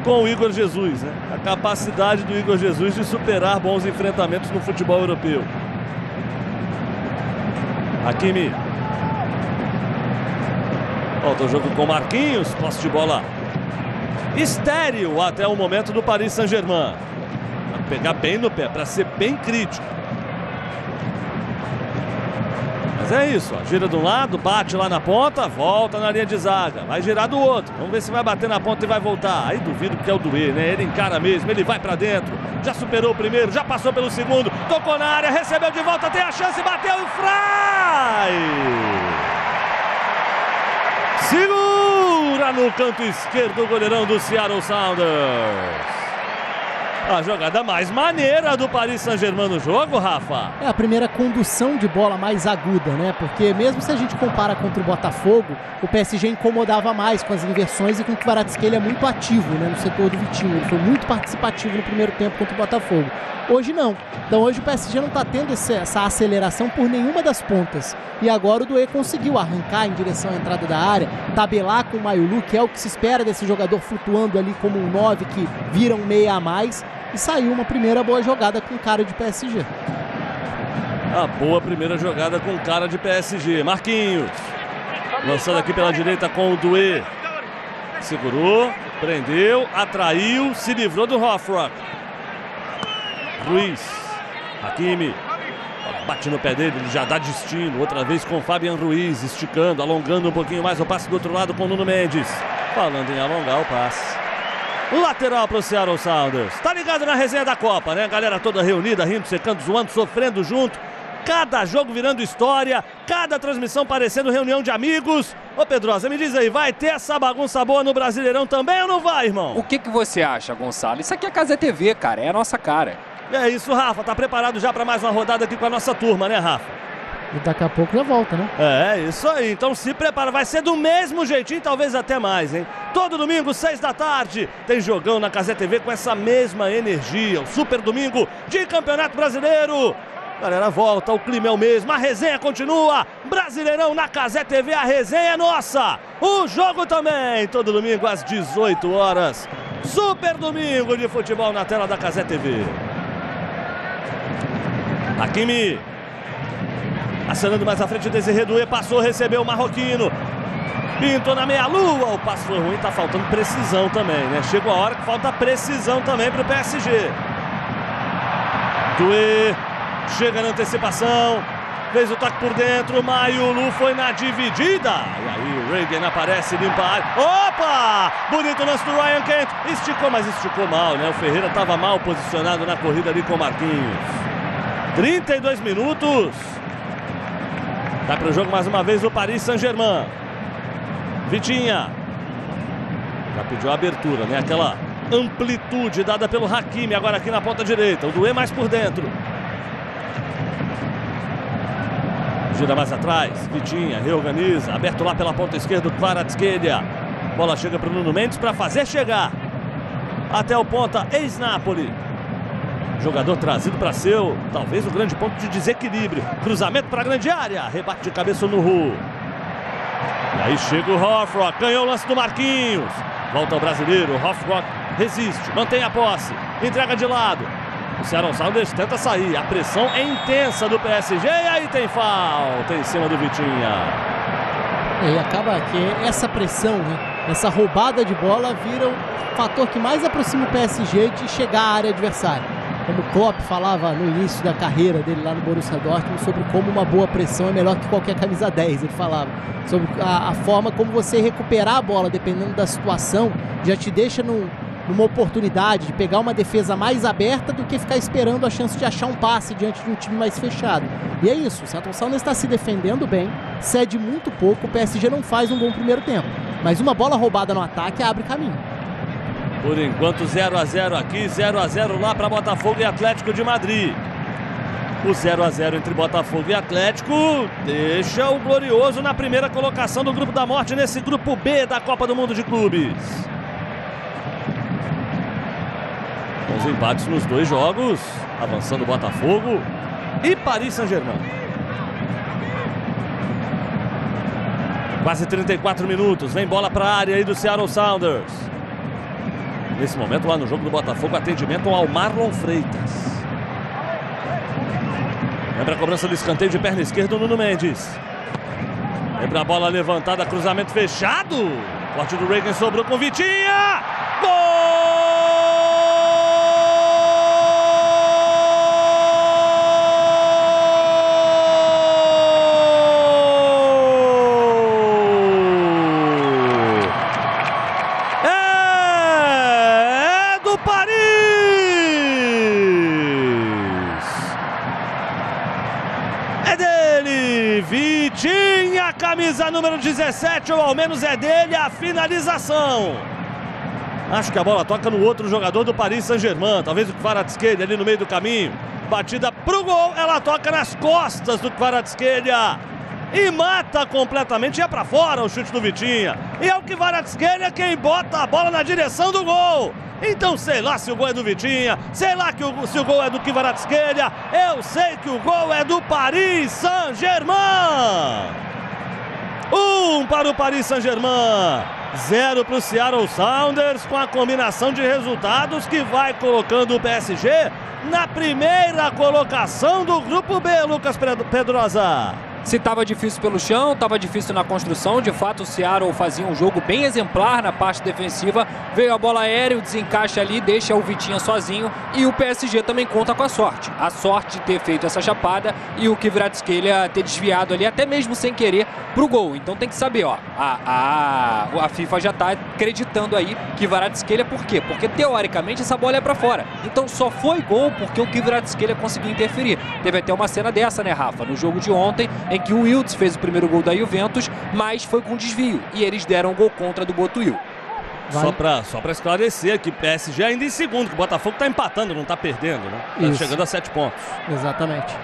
com o Igor Jesus, né? A capacidade do Igor Jesus de superar bons enfrentamentos no futebol europeu. Hakimi. Volta o jogo com Marquinhos, posse de bola estéril até o momento do Paris Saint-Germain. Para pegar bem no pé, para ser bem crítico. Mas é isso, ó. Gira de um lado, bate lá na ponta, volta na linha de zaga. Vai girar do outro. Vamos ver se vai bater na ponta e vai voltar. Aí duvido que é o Doué, né? Ele encara mesmo, ele vai pra dentro. Já superou o primeiro, já passou pelo segundo. Tocou na área, recebeu de volta, tem a chance, bateu e Fry! Segura no canto esquerdo o goleirão do Seattle Sounders. A jogada mais maneira do Paris Saint-Germain no jogo, Rafa. É a primeira condução de bola mais aguda, né? Porque mesmo se a gente compara contra o Botafogo, o PSG incomodava mais com as inversões e com o Kvaratskhelia é muito ativo, né, no setor do Vitinho. Ele foi muito participativo no primeiro tempo contra o Botafogo. Hoje não. Então hoje o PSG não está tendo essa aceleração por nenhuma das pontas. E agora o Doué conseguiu arrancar em direção à entrada da área, tabelar com o Mayulu, que é o que se espera desse jogador flutuando ali como um 9 que vira um meia a mais. E saiu uma primeira boa jogada com cara de PSG. A boa primeira jogada com cara de PSG. Marquinhos. Lançando aqui pela direita com o Doué. Segurou, prendeu, atraiu, se livrou do Hofrock. Ruiz. Hakimi. Bate no pé dele, ele já dá destino. Outra vez com Fabian Ruiz, esticando, alongando um pouquinho mais o passe do outro lado com o Nuno Mendes. Falando em alongar o passe. Lateral para o Seattle Sounders. Tá ligado na resenha da Copa, né? Galera toda reunida, rindo, secando, zoando, sofrendo junto. Cada jogo virando história, cada transmissão parecendo reunião de amigos. Ô Pedrosa, me diz aí, vai ter essa bagunça boa no Brasileirão também ou não vai, irmão? O que você acha, Gonçalo? Isso aqui é Casa TV, cara, é a nossa cara. É isso, Rafa, tá preparado já para mais uma rodada aqui com a nossa turma, né, Rafa? E daqui a pouco já volta, né? É, isso aí. Então se prepara. Vai ser do mesmo jeitinho, talvez até mais, hein? Todo domingo, 6 da tarde, tem jogão na Cazé TV com essa mesma energia. O super domingo de Campeonato Brasileiro. Galera, volta, o clima é o mesmo, a resenha continua. Brasileirão na Cazé TV, a resenha é nossa. O jogo também, todo domingo às 18 horas. Super domingo de futebol na tela da Cazé TV. Hakimi. Acionando mais à frente o Desiré Doué, passou, recebeu o marroquino. Pintou na meia-lua, o passe foi ruim, tá faltando precisão também, né? Chegou a hora que falta precisão também pro PSG. Doué chega na antecipação, fez o toque por dentro, o Mayulu foi na dividida. E aí o Reagan aparece, limpa a área. Opa! Bonito lance do Ryan Kent. Esticou, mas esticou mal, né? O Ferreira estava mal posicionado na corrida ali com o Marquinhos. 32 minutos. Vai para o jogo mais uma vez o Paris Saint-Germain. Vitinha. Já pediu a abertura, né? Aquela amplitude dada pelo Hakimi agora aqui na ponta direita. O Doué mais por dentro. Gira mais atrás. Vitinha reorganiza. Aberto lá pela ponta esquerda o Kvaratskhelia. Bola chega para o Nuno Mendes para fazer chegar até o ponta ex-Napoli. Jogador trazido para seu, talvez o grande ponto de desequilíbrio. Cruzamento para a grande área. Rebate de cabeça no Ru. E aí chega o Hoffrock. Ganhou o lance do Marquinhos. Volta o brasileiro. O Hoffrock resiste. Mantém a posse. Entrega de lado. O Seattle Sounders tenta sair. A pressão é intensa do PSG. E aí tem falta em cima do Vitinha. E acaba que essa pressão, né, essa roubada de bola vira o fator que mais aproxima o PSG de chegar à área adversária. Como o Klopp falava no início da carreira dele lá no Borussia Dortmund sobre como uma boa pressão é melhor que qualquer camisa 10, ele falava. Sobre a forma como você recuperar a bola, dependendo da situação, já te deixa numa oportunidade de pegar uma defesa mais aberta do que ficar esperando a chance de achar um passe diante de um time mais fechado. E é isso, o Seattle Sounders está se defendendo bem, cede muito pouco, o PSG não faz um bom primeiro tempo. Mas uma bola roubada no ataque abre caminho. Por enquanto 0 a 0 aqui, 0 a 0 lá para Botafogo e Atlético de Madrid. O 0 a 0 entre Botafogo e Atlético deixa o Glorioso na primeira colocação do Grupo da Morte nesse Grupo B da Copa do Mundo de Clubes. Com os empates nos dois jogos, avançando Botafogo e Paris Saint-Germain. Quase 34 minutos, vem bola para a área aí do Seattle Sounders. Nesse momento, lá no jogo do Botafogo, atendimento ao Marlon Freitas. Lembra a cobrança do escanteio de perna esquerda, Nuno Mendes. Lembra a bola levantada, cruzamento fechado. Corte do Reagan, sobrou com Vitinha. Gol! Vitinha, camisa número 17, ou ao menos é dele a finalização. Acho que a bola toca no outro jogador do Paris Saint-Germain, talvez o Kvaratskhelia ali no meio do caminho. Batida pro gol, ela toca nas costas do Kvaratskhelia e mata completamente, ia pra fora o chute do Vitinha. E é o Kvaratskhelia quem bota a bola na direção do gol. Então sei lá se o gol é do Vitinha, sei lá se o gol é do Kvaratskhelia, eu sei que o gol é do Paris Saint-Germain. 1 para o Paris Saint-Germain, 0 para o Seattle Sounders, com a combinação de resultados que vai colocando o PSG na primeira colocação do Grupo B, Lucas Pedrosa. Se estava difícil pelo chão, estava difícil na construção. De fato, o Seattle fazia um jogo bem exemplar na parte defensiva. Veio a bola aérea, o desencaixe ali, deixa o Vitinha sozinho. E o PSG também conta com a sorte. A sorte de ter feito essa chapada e o Kvaratskhelia ter desviado ali, até mesmo sem querer, pro gol. Então tem que saber, ó, a FIFA já está acreditando aí Kvaratskhelia. Por quê? Porque teoricamente essa bola é para fora. Então só foi gol porque o Kvaratskhelia conseguiu interferir. Teve até uma cena dessa, né, Rafa? No jogo de ontem, em que o Wilds fez o primeiro gol da Juventus, mas foi com desvio. E eles deram um gol contra do Botuil. Vale. Só pra esclarecer que PSG ainda em segundo, que o Botafogo tá empatando, não tá perdendo, né? Tá chegando a 7 pontos. Exatamente.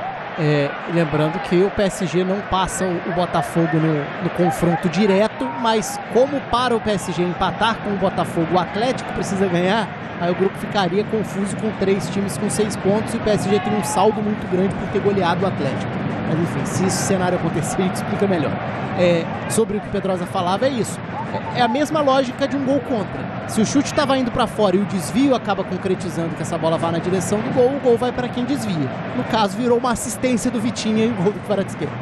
Lembrando que o PSG não passa o Botafogo no confronto direto, mas como para o PSG empatar com o Botafogo, o Atlético precisa ganhar, aí o grupo ficaria confuso com 3 times com 6 pontos e o PSG tem um saldo muito grande por ter goleado o Atlético. Mas enfim, se esse cenário acontecer, ele explica melhor. Sobre o que o Pedrosa falava, é isso. É a mesma lógica de um gol contra. Se o chute estava indo para fora e o desvio acaba concretizando que essa bola vá na direção do gol, o gol vai para quem desvia. No caso, virou uma assistência do Vitinha e o gol do Kvaratskhelia.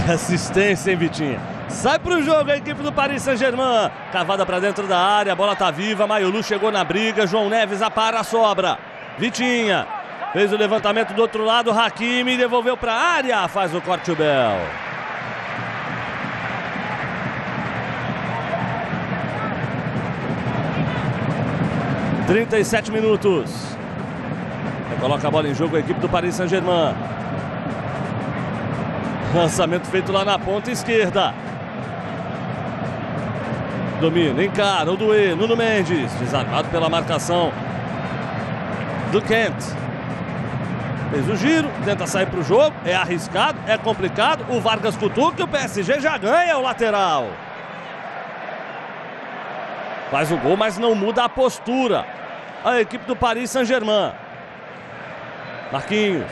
Que assistência, hein, Vitinha? Sai pro jogo a equipe do Paris Saint-Germain. Cavada para dentro da área, a bola tá viva. Mayolu chegou na briga, João Neves apara a sobra. Vitinha fez o levantamento do outro lado, Hakimi devolveu para a área, faz o corte o Bel. – 37 minutos. Coloca a bola em jogo a equipe do Paris Saint-Germain. Lançamento feito lá na ponta esquerda. Domina, encara o Doué, Nuno Mendes, desarmado pela marcação do Kent. Fez o giro, tenta sair para o jogo, é arriscado, é complicado. O Vargas cutuca e o PSG já ganha o lateral. Faz o gol, mas não muda a postura. A equipe do Paris Saint-Germain. Marquinhos.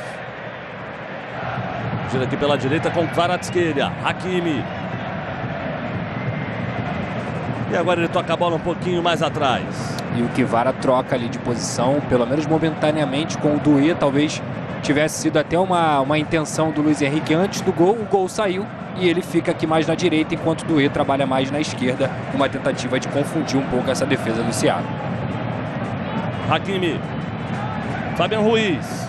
Gira aqui pela direita com Kvaratskhelia. Hakimi. E agora ele toca a bola um pouquinho mais atrás. E o Kvara troca ali de posição, pelo menos momentaneamente, com o Doué. Talvez tivesse sido até uma intenção do Luiz Henrique antes do gol. O gol saiu e ele fica aqui mais na direita, enquanto o Doué trabalha mais na esquerda. Uma tentativa de confundir um pouco essa defesa do Seattle. Hakimi. Fabian Ruiz.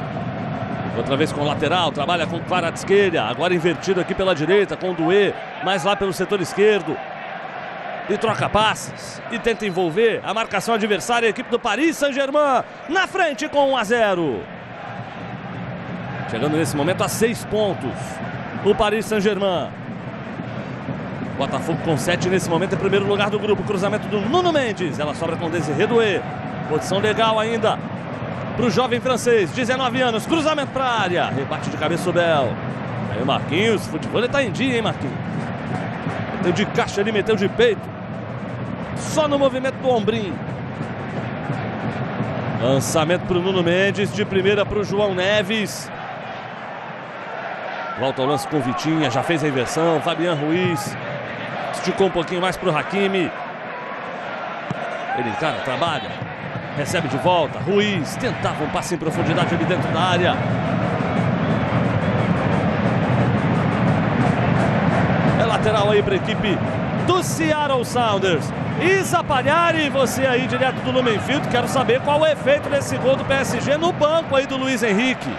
Outra vez com o lateral, trabalha com Kvaratskhelia. Agora invertido aqui pela direita com o Doué, mais lá pelo setor esquerdo. E troca passes. E tenta envolver a marcação adversária, a equipe do Paris Saint-Germain. Na frente com 1-0. Chegando nesse momento a 6 pontos. O Paris Saint-Germain. Botafogo com 7 nesse momento em primeiro lugar do grupo. Cruzamento do Nuno Mendes. Ela sobra com Désiré Doué. Posição legal ainda para o jovem francês, 19 anos, cruzamento para a área, rebate de cabeça o Bel. Aí o Marquinhos, futebol ele tá em dia, hein, Marquinhos? Meteu de caixa ali, meteu de peito. Só no movimento do ombrinho. Lançamento para o Nuno Mendes, de primeira para o João Neves. Volta ao lance com o Vitinha, já fez a inversão, Fabian Ruiz. Esticou um pouquinho mais para o Hakimi. Ele encara, trabalha. Recebe de volta, Ruiz tentava um passe em profundidade ali dentro da área. É lateral aí para a equipe do Seattle Sounders. Isa Palhari, você aí direto do Lumenfield, quero saber qual é o efeito desse gol do PSG no banco aí do Luiz Henrique.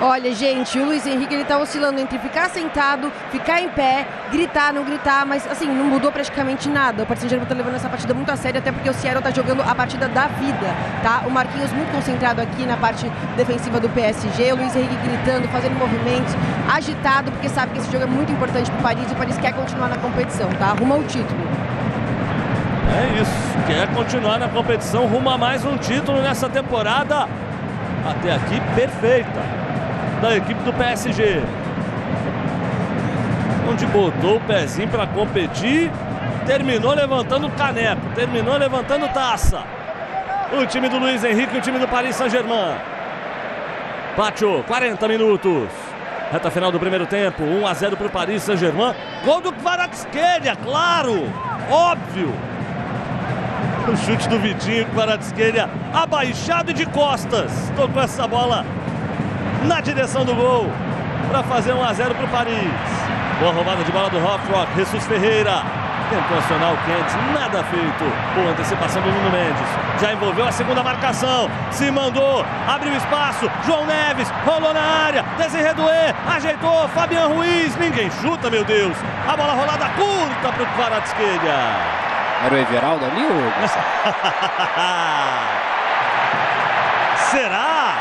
Olha, gente, o Luiz Henrique ele tá oscilando entre ficar sentado, ficar em pé, gritar, não gritar, mas assim, não mudou praticamente nada. O Paris Saint-Germain tá levando essa partida muito a sério, até porque o Seattle tá jogando a partida da vida, tá? O Marquinhos muito concentrado aqui na parte defensiva do PSG, o Luiz Henrique gritando, fazendo movimentos, agitado, porque sabe que esse jogo é muito importante pro Paris e o Paris quer continuar na competição, tá? Rumo ao título. É isso, quer continuar na competição, rumo a mais um título nessa temporada. Até aqui, perfeita. Da equipe do PSG, onde botou o pezinho para competir, terminou levantando caneco, terminou levantando taça. O time do Luiz Henrique e o time do Paris Saint-Germain. Bateu 40 minutos. Reta final do primeiro tempo, 1-0 para o Paris Saint-Germain. Gol do Kvaratskhelia, claro, óbvio. O chute do Vitinho, Kvaratskhelia abaixado e de costas. Tocou essa bola na direção do gol, para fazer 1-0 para o Paris. Boa roubada de bola do Rothrock, Jesus Ferreira. Tentou acionar o Kent, nada feito. Boa antecipação do Nuno Mendes. Já envolveu a segunda marcação, se mandou, abriu espaço. João Neves, rolou na área. Désiré Doué, ajeitou. Fabian Ruiz, ninguém chuta, meu Deus. A bola rolada curta para o Kvaratskhelia. Era o Everaldo ali, ou... Será?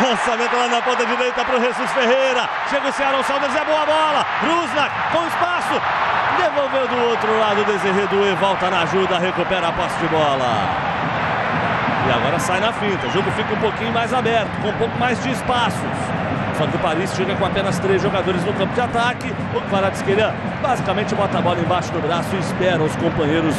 Lançamento lá na ponta direita para o Jesus Ferreira. Chega o Seattle Sounders, é boa bola. Rusnak com espaço. Devolveu do outro lado. Désiré Doué volta na ajuda, recupera a posse de bola. E agora sai na finta. O jogo fica um pouquinho mais aberto, com um pouco mais de espaços. Só que o Paris chega com apenas 3 jogadores no campo de ataque. O Kvaratskhelia basicamente bota a bola embaixo do braço e espera os companheiros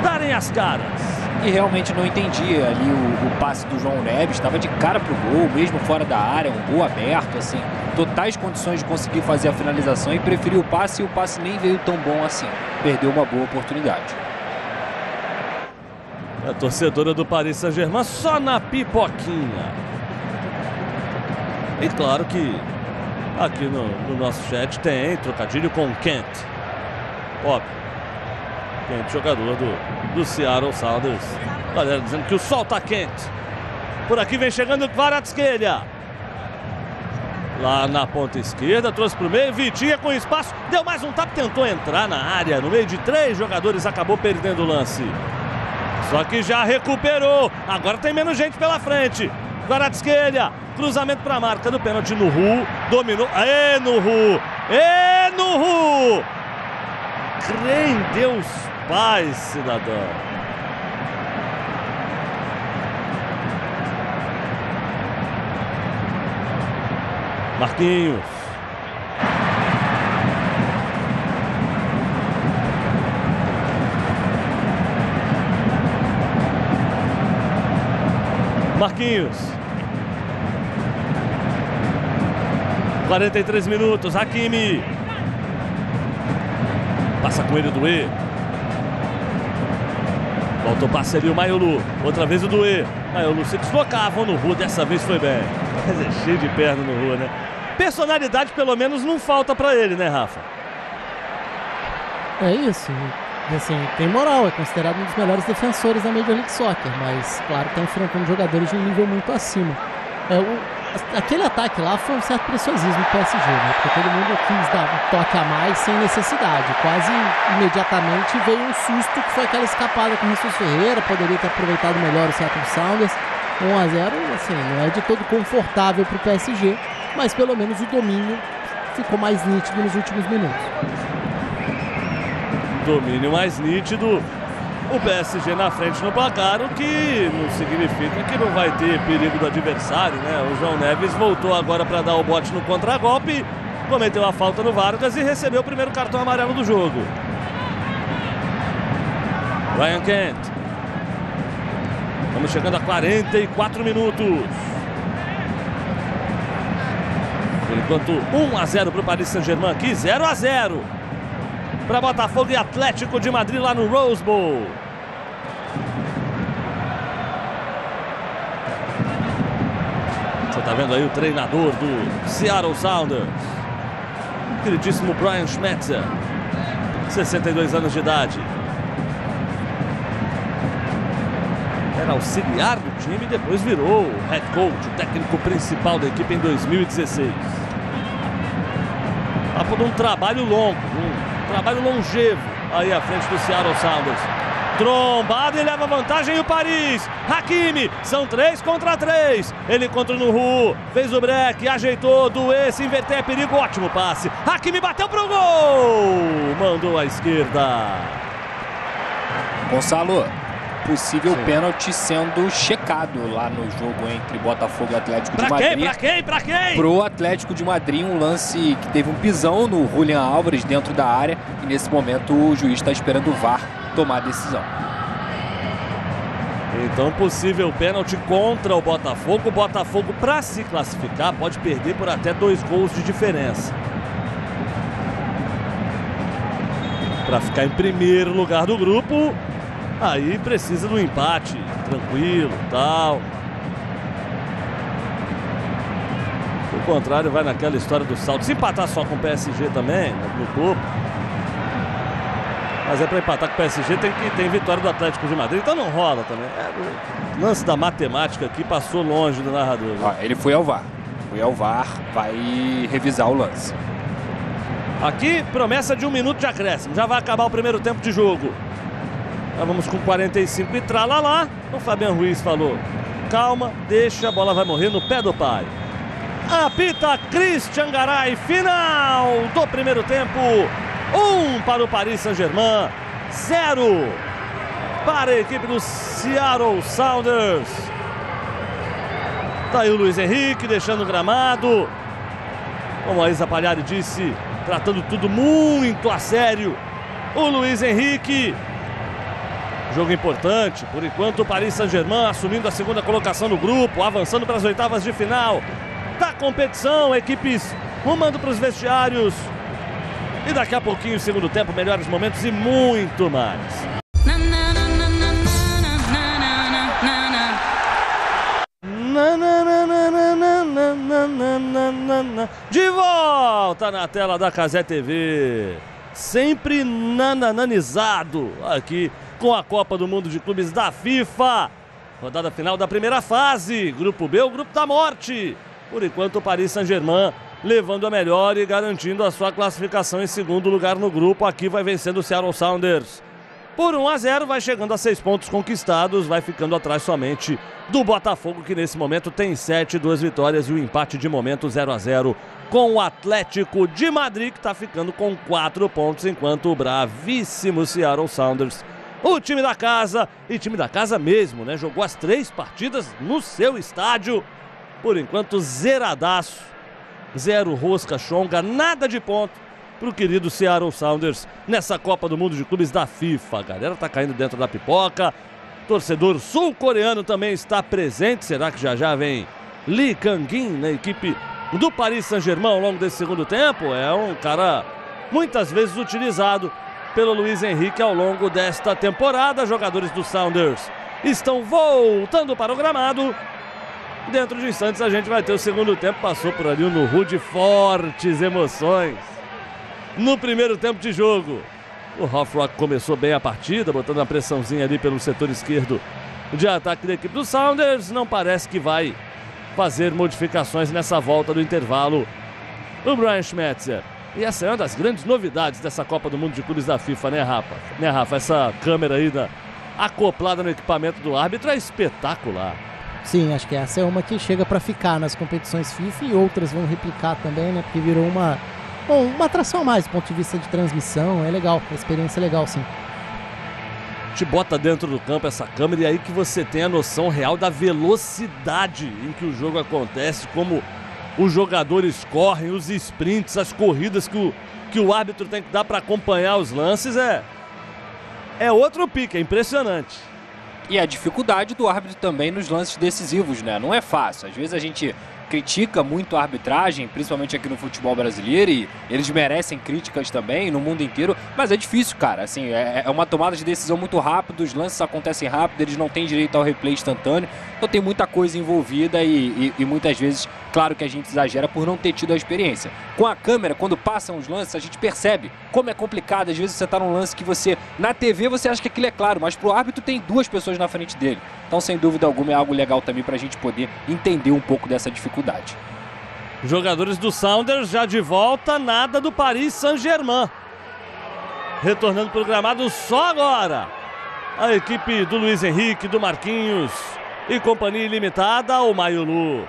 darem as caras. E realmente não entendi ali o passe do João Neves, estava de cara pro gol, mesmo fora da área, um gol aberto, assim, totais condições de conseguir fazer a finalização e preferiu o passe, e o passe nem veio tão bom assim, perdeu uma boa oportunidade. A torcedora do Paris Saint-Germain só na pipoquinha. E claro que aqui no nosso chat tem trocadilho com Kent. Óbvio. Kent, jogador do Seattle Sounders. Galera dizendo que o sol tá quente. Por aqui vem chegando o Kvaratskhelia. Lá na ponta esquerda, trouxe pro meio. Vitinha com espaço, deu mais um tapa, tentou entrar na área. No meio de 3 jogadores, acabou perdendo o lance. Só que já recuperou. Agora tem menos gente pela frente. Kvaratskhelia, cruzamento para a marca do pênalti. Nuhu dominou. Ê, Nuhu! Ê, Nuhu! Crê em Deus Pai, cidadão. Marquinhos. Marquinhos. 43 minutos, Hakimi. Passa com ele o Doué. Volta o passe ali o Mayolu. Outra vez o Doué. Mayolu se deslocava no Rua, dessa vez foi bem. Mas é cheio de perna no Rua, né? Personalidade pelo menos não falta pra ele, né, Rafa? É isso. Assim, tem moral, é considerado um dos melhores defensores da Major League Soccer, mas claro que está enfrentando jogadores de um nível muito acima. Aquele ataque lá foi um certo preciosismo do PSG, né? Porque todo mundo quis dar um toque a mais sem necessidade. Quase imediatamente veio um susto, que foi aquela escapada com o Jesus Ferreira, poderia ter aproveitado melhor o Seattle Sounders. 1-0, assim, não é de todo confortável para o PSG, mas pelo menos o domínio ficou mais nítido nos últimos minutos. Domínio mais nítido, o PSG na frente no placar, o que não significa que não vai ter perigo do adversário, né? O João Neves voltou agora para dar o bote no contragolpe, cometeu a falta no Vargas e recebeu o primeiro cartão amarelo do jogo. Ryan Kent. Estamos chegando a 44 minutos. Por enquanto, 1-0 para o Paris Saint-Germain aqui, 0-0. Para Botafogo e Atlético de Madrid lá no Rose Bowl. Você tá vendo aí o treinador do Seattle Sounders, queridíssimo Brian Schmetzer, 62 anos de idade. Era auxiliar do time e depois virou o head coach, o técnico principal da equipe em 2016. Tá por um trabalho longo, trabalho longevo aí à frente do Seattle Sounders. Trombada e leva vantagem e o Paris. Hakimi, são 3 contra 3. Ele encontra no Ru, fez o break, ajeitou, Doué, se inverter é perigo, ótimo passe. Hakimi bateu pro gol, mandou à esquerda. Gonçalo, possível pênalti sendo checado lá no jogo entre Botafogo e Atlético de Madrid. Pra quem? Pro Atlético de Madrid, um lance que teve um pisão no Julián Álvares dentro da área e nesse momento o juiz está esperando o VAR tomar a decisão. Então, possível pênalti contra o Botafogo. O Botafogo, para se classificar, pode perder por até 2 gols de diferença. Para ficar em primeiro lugar do grupo, aí precisa do empate, tranquilo, tal. O contrário, vai naquela história do salto. Se empatar só com o PSG também, no grupo. Mas é para empatar com o PSG, tem vitória do Atlético de Madrid, então não rola também. O lance da matemática aqui passou longe do narrador. Ele foi ao VAR. Vai revisar o lance. Aqui, promessa de 1 minuto de acréscimo. Já vai acabar o primeiro tempo de jogo. Já vamos com 45 e tralalá. O Fabian Ruiz falou: calma, deixa, a bola vai morrer no pé do pai. Apita Christian Garay, final do primeiro tempo. 1 para o Paris Saint-Germain, 0 para a equipe do Seattle Sounders. Tá aí o Luiz Henrique deixando o gramado. Como a Isa Palhari disse, tratando tudo muito a sério. O Luiz Henrique. Jogo importante, por enquanto o Paris Saint-Germain assumindo a 2ª colocação no grupo, avançando para as oitavas de final da competição, equipes rumando para os vestiários. E daqui a pouquinho, o segundo tempo, melhores momentos e muito mais. De volta na tela da Cazé TV. Sempre nananizado aqui com a Copa do Mundo de Clubes da FIFA. Rodada final da primeira fase. Grupo B, o grupo da morte. Por enquanto, o Paris Saint-Germain levando a melhor e garantindo a sua classificação em segundo lugar no grupo. Aqui vai vencendo o Seattle Sounders por 1-0, vai chegando a 6 pontos conquistados, vai ficando atrás somente do Botafogo, que nesse momento tem 7, 2 vitórias e um empate de momento 0-0 com o Atlético de Madrid, que está ficando com 4 pontos, enquanto o bravíssimo Seattle Sounders, o time da casa, e time da casa mesmo, né? Jogou as 3 partidas no seu estádio, por enquanto zeradaço. 0 rosca, chonga, nada de ponto pro querido Seattle Sounders nessa Copa do Mundo de Clubes da FIFA. A galera tá caindo dentro da pipoca, torcedor sul-coreano também está presente. Será que já vem Lee Kang-in na equipe do Paris Saint-Germain ao longo desse segundo tempo? É um cara muitas vezes utilizado pelo Luiz Henrique ao longo desta temporada. Jogadores do Sounders estão voltando para o gramado. Dentro de instantes a gente vai ter o segundo tempo. Passou por ali no Rude fortes emoções no primeiro tempo de jogo. O Ralf Rock começou bem a partida, botando a pressãozinha ali pelo setor esquerdo de ataque da equipe do Sounders. Não parece que vai fazer modificações nessa volta do intervalo o Brian Schmetzer. E essa é uma das grandes novidades dessa Copa do Mundo de Clubes da FIFA, né, Rafa? Essa câmera aí acoplada no equipamento do árbitro é espetacular. Sim, acho que essa é uma que chega para ficar nas competições FIFA e outras vão replicar também, né? Porque virou uma atração a mais do ponto de vista de transmissão. É legal, a experiência é legal, sim. Te bota dentro do campo essa câmera e aí que você tem a noção real da velocidade em que o jogo acontece, como os jogadores correm, os sprints, as corridas que o árbitro tem que dar para acompanhar os lances. É outro pique, é impressionante. E a dificuldade do árbitro também nos lances decisivos, né? Não é fácil. Às vezes a gente critica muito a arbitragem, principalmente aqui no futebol brasileiro, e eles merecem críticas também no mundo inteiro, mas é difícil, cara. Assim, é uma tomada de decisão muito rápida, os lances acontecem rápido, eles não têm direito ao replay instantâneo, então tem muita coisa envolvida e muitas vezes, claro que a gente exagera por não ter tido a experiência. Com a câmera, quando passam os lances, a gente percebe como é complicado. Às vezes você tá num lance que na TV você acha que aquilo é claro, mas pro árbitro tem duas pessoas na frente dele. Então, sem dúvida alguma, é algo legal também pra gente poder entender um pouco dessa dificuldade. Jogadores do Sounders já de volta, nada do Paris Saint-Germain. Retornando pro gramado só agora. A equipe do Luiz Henrique, do Marquinhos e companhia ilimitada, o Mayulu.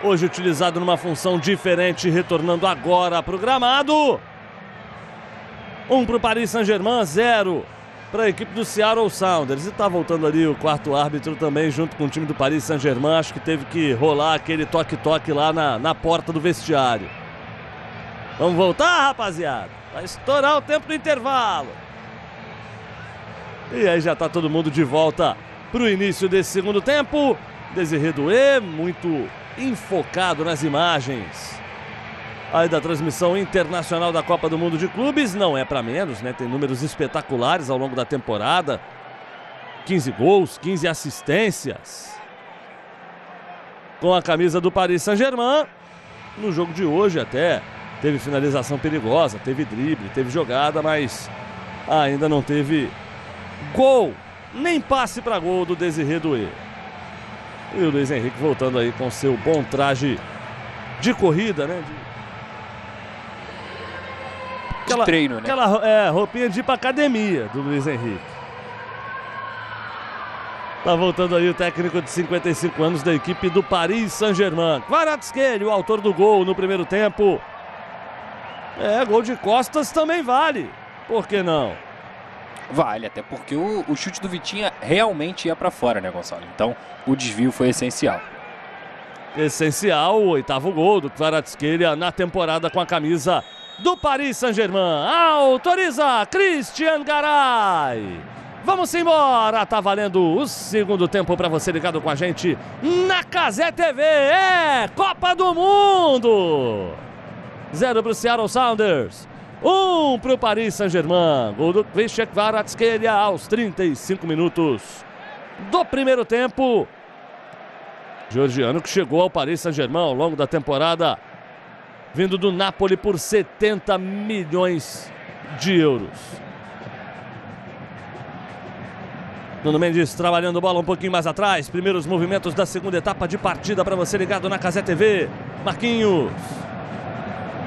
Hoje utilizado numa função diferente, retornando agora pro gramado. 1 pro Paris Saint-Germain, 0 para a equipe do Seattle Sounders. E tá voltando ali o quarto árbitro também, junto com o time do Paris Saint-Germain. Acho que teve que rolar aquele toque-toque lá na porta do vestiário. Vamos voltar, rapaziada? Vai estourar o tempo do intervalo. E aí já tá todo mundo de volta pro início desse segundo tempo. Désiré Doué, muito enfocado nas imagens aí da transmissão internacional da Copa do Mundo de Clubes. Não é para menos, né? Tem números espetaculares ao longo da temporada. 15 gols, 15 assistências com a camisa do Paris Saint-Germain. No jogo de hoje até teve finalização perigosa, teve drible, teve jogada, mas ainda não teve gol, nem passe para gol do Désiré Doué. E o Luiz Henrique voltando aí com seu bom traje de corrida, né? De treino, né? Aquela roupinha de ir pra academia do Luiz Henrique. Tá voltando aí o técnico de 55 anos da equipe do Paris Saint-Germain. Kvaratskhelia, o autor do gol no primeiro tempo. Gol de costas também vale. Por que não? Vale, até porque o chute do Vitinha realmente ia pra fora, né, Gonçalo? Então, o desvio foi essencial. Essencial, o 8º gol do Kvaratskhelia na temporada com a camisa do Paris Saint-Germain. Autoriza Cristian Garay. Vamos embora, tá valendo o segundo tempo para você ligado com a gente na Cazé TV. Copa do Mundo. 0 pro Seattle Sounders. 1 pro Paris Saint-Germain. Gol do Cristian Kvaratskhelia aos 35 minutos do primeiro tempo. Georgiano que chegou ao Paris Saint-Germain ao longo da temporada, vindo do Napoli por 70 milhões de euros. Nuno Mendes trabalhando bola um pouquinho mais atrás. Primeiros movimentos da segunda etapa de partida para você ligado na Cazé TV. Marquinhos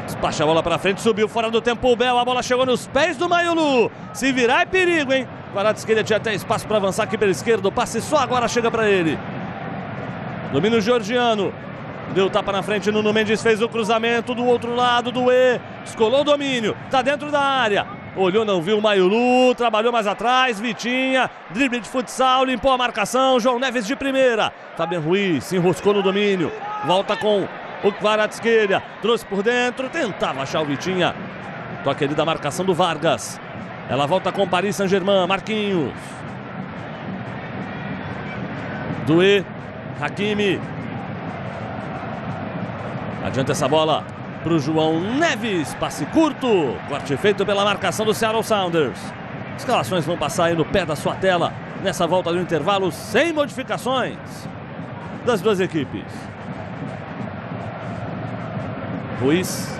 despacha a bola para frente, subiu fora do tempo o Bel. A bola chegou nos pés do Mayulu. Se virar é perigo, hein? Kvaratskhelia tinha até espaço para avançar aqui pela esquerda. O passe só agora chega para ele. Domínio Georgiano. Deu tapa na frente, Nuno Mendes fez o cruzamento do outro lado, Doué descolou o domínio, tá dentro da área, olhou, não viu o Mayulu, trabalhou mais atrás, Vitinha, drible de futsal, limpou a marcação, João Neves de primeira, Fabian Ruiz se enroscou no domínio, volta com o Kvaratskhelia, trouxe por dentro, tentava achar o Vitinha, toque ali da marcação do Vargas, ela volta com o Paris Saint-Germain, Marquinhos. Doué, Hakimi. Adianta essa bola para o João Neves. Passe curto. Corte feito pela marcação do Seattle Sounders. Escalações vão passar aí no pé da sua tela nessa volta do intervalo, sem modificações das duas equipes. Ruiz.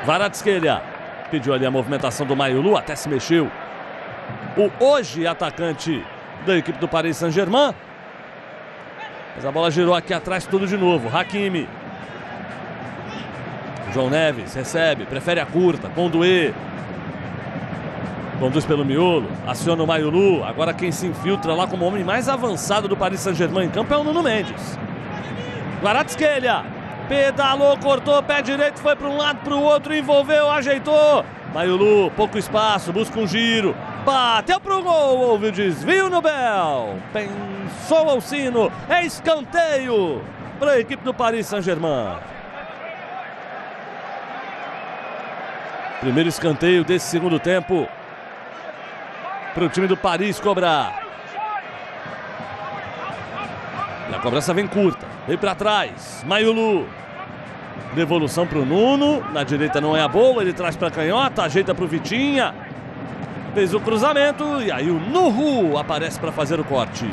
Kvaratskhelia. Pediu ali a movimentação do Mayulu, até se mexeu. O hoje atacante da equipe do Paris Saint-Germain. Mas a bola girou aqui atrás tudo de novo. Hakimi. João Neves recebe, prefere a curta, com o Doué. Conduz pelo miolo, aciona o Mayulu. Agora quem se infiltra lá como o homem mais avançado do Paris Saint-Germain em campo é o Nuno Mendes. Kvaratskhelia. Pedalou, cortou, pé direito, foi para um lado, para o outro, envolveu, ajeitou. Mayulu, pouco espaço, busca um giro. Bateu pro gol, houve o desvio no Bel. Pensou ao sino, é escanteio para a equipe do Paris Saint-Germain. Primeiro escanteio desse segundo tempo para o time do Paris cobrar. E a cobrança vem curta, vem para trás. Mayulu. Devolução para o Nuno, na direita não é a boa, ele traz para a canhota, ajeita para o Vitinha. Fez o cruzamento e aí o Nuhu aparece para fazer o corte.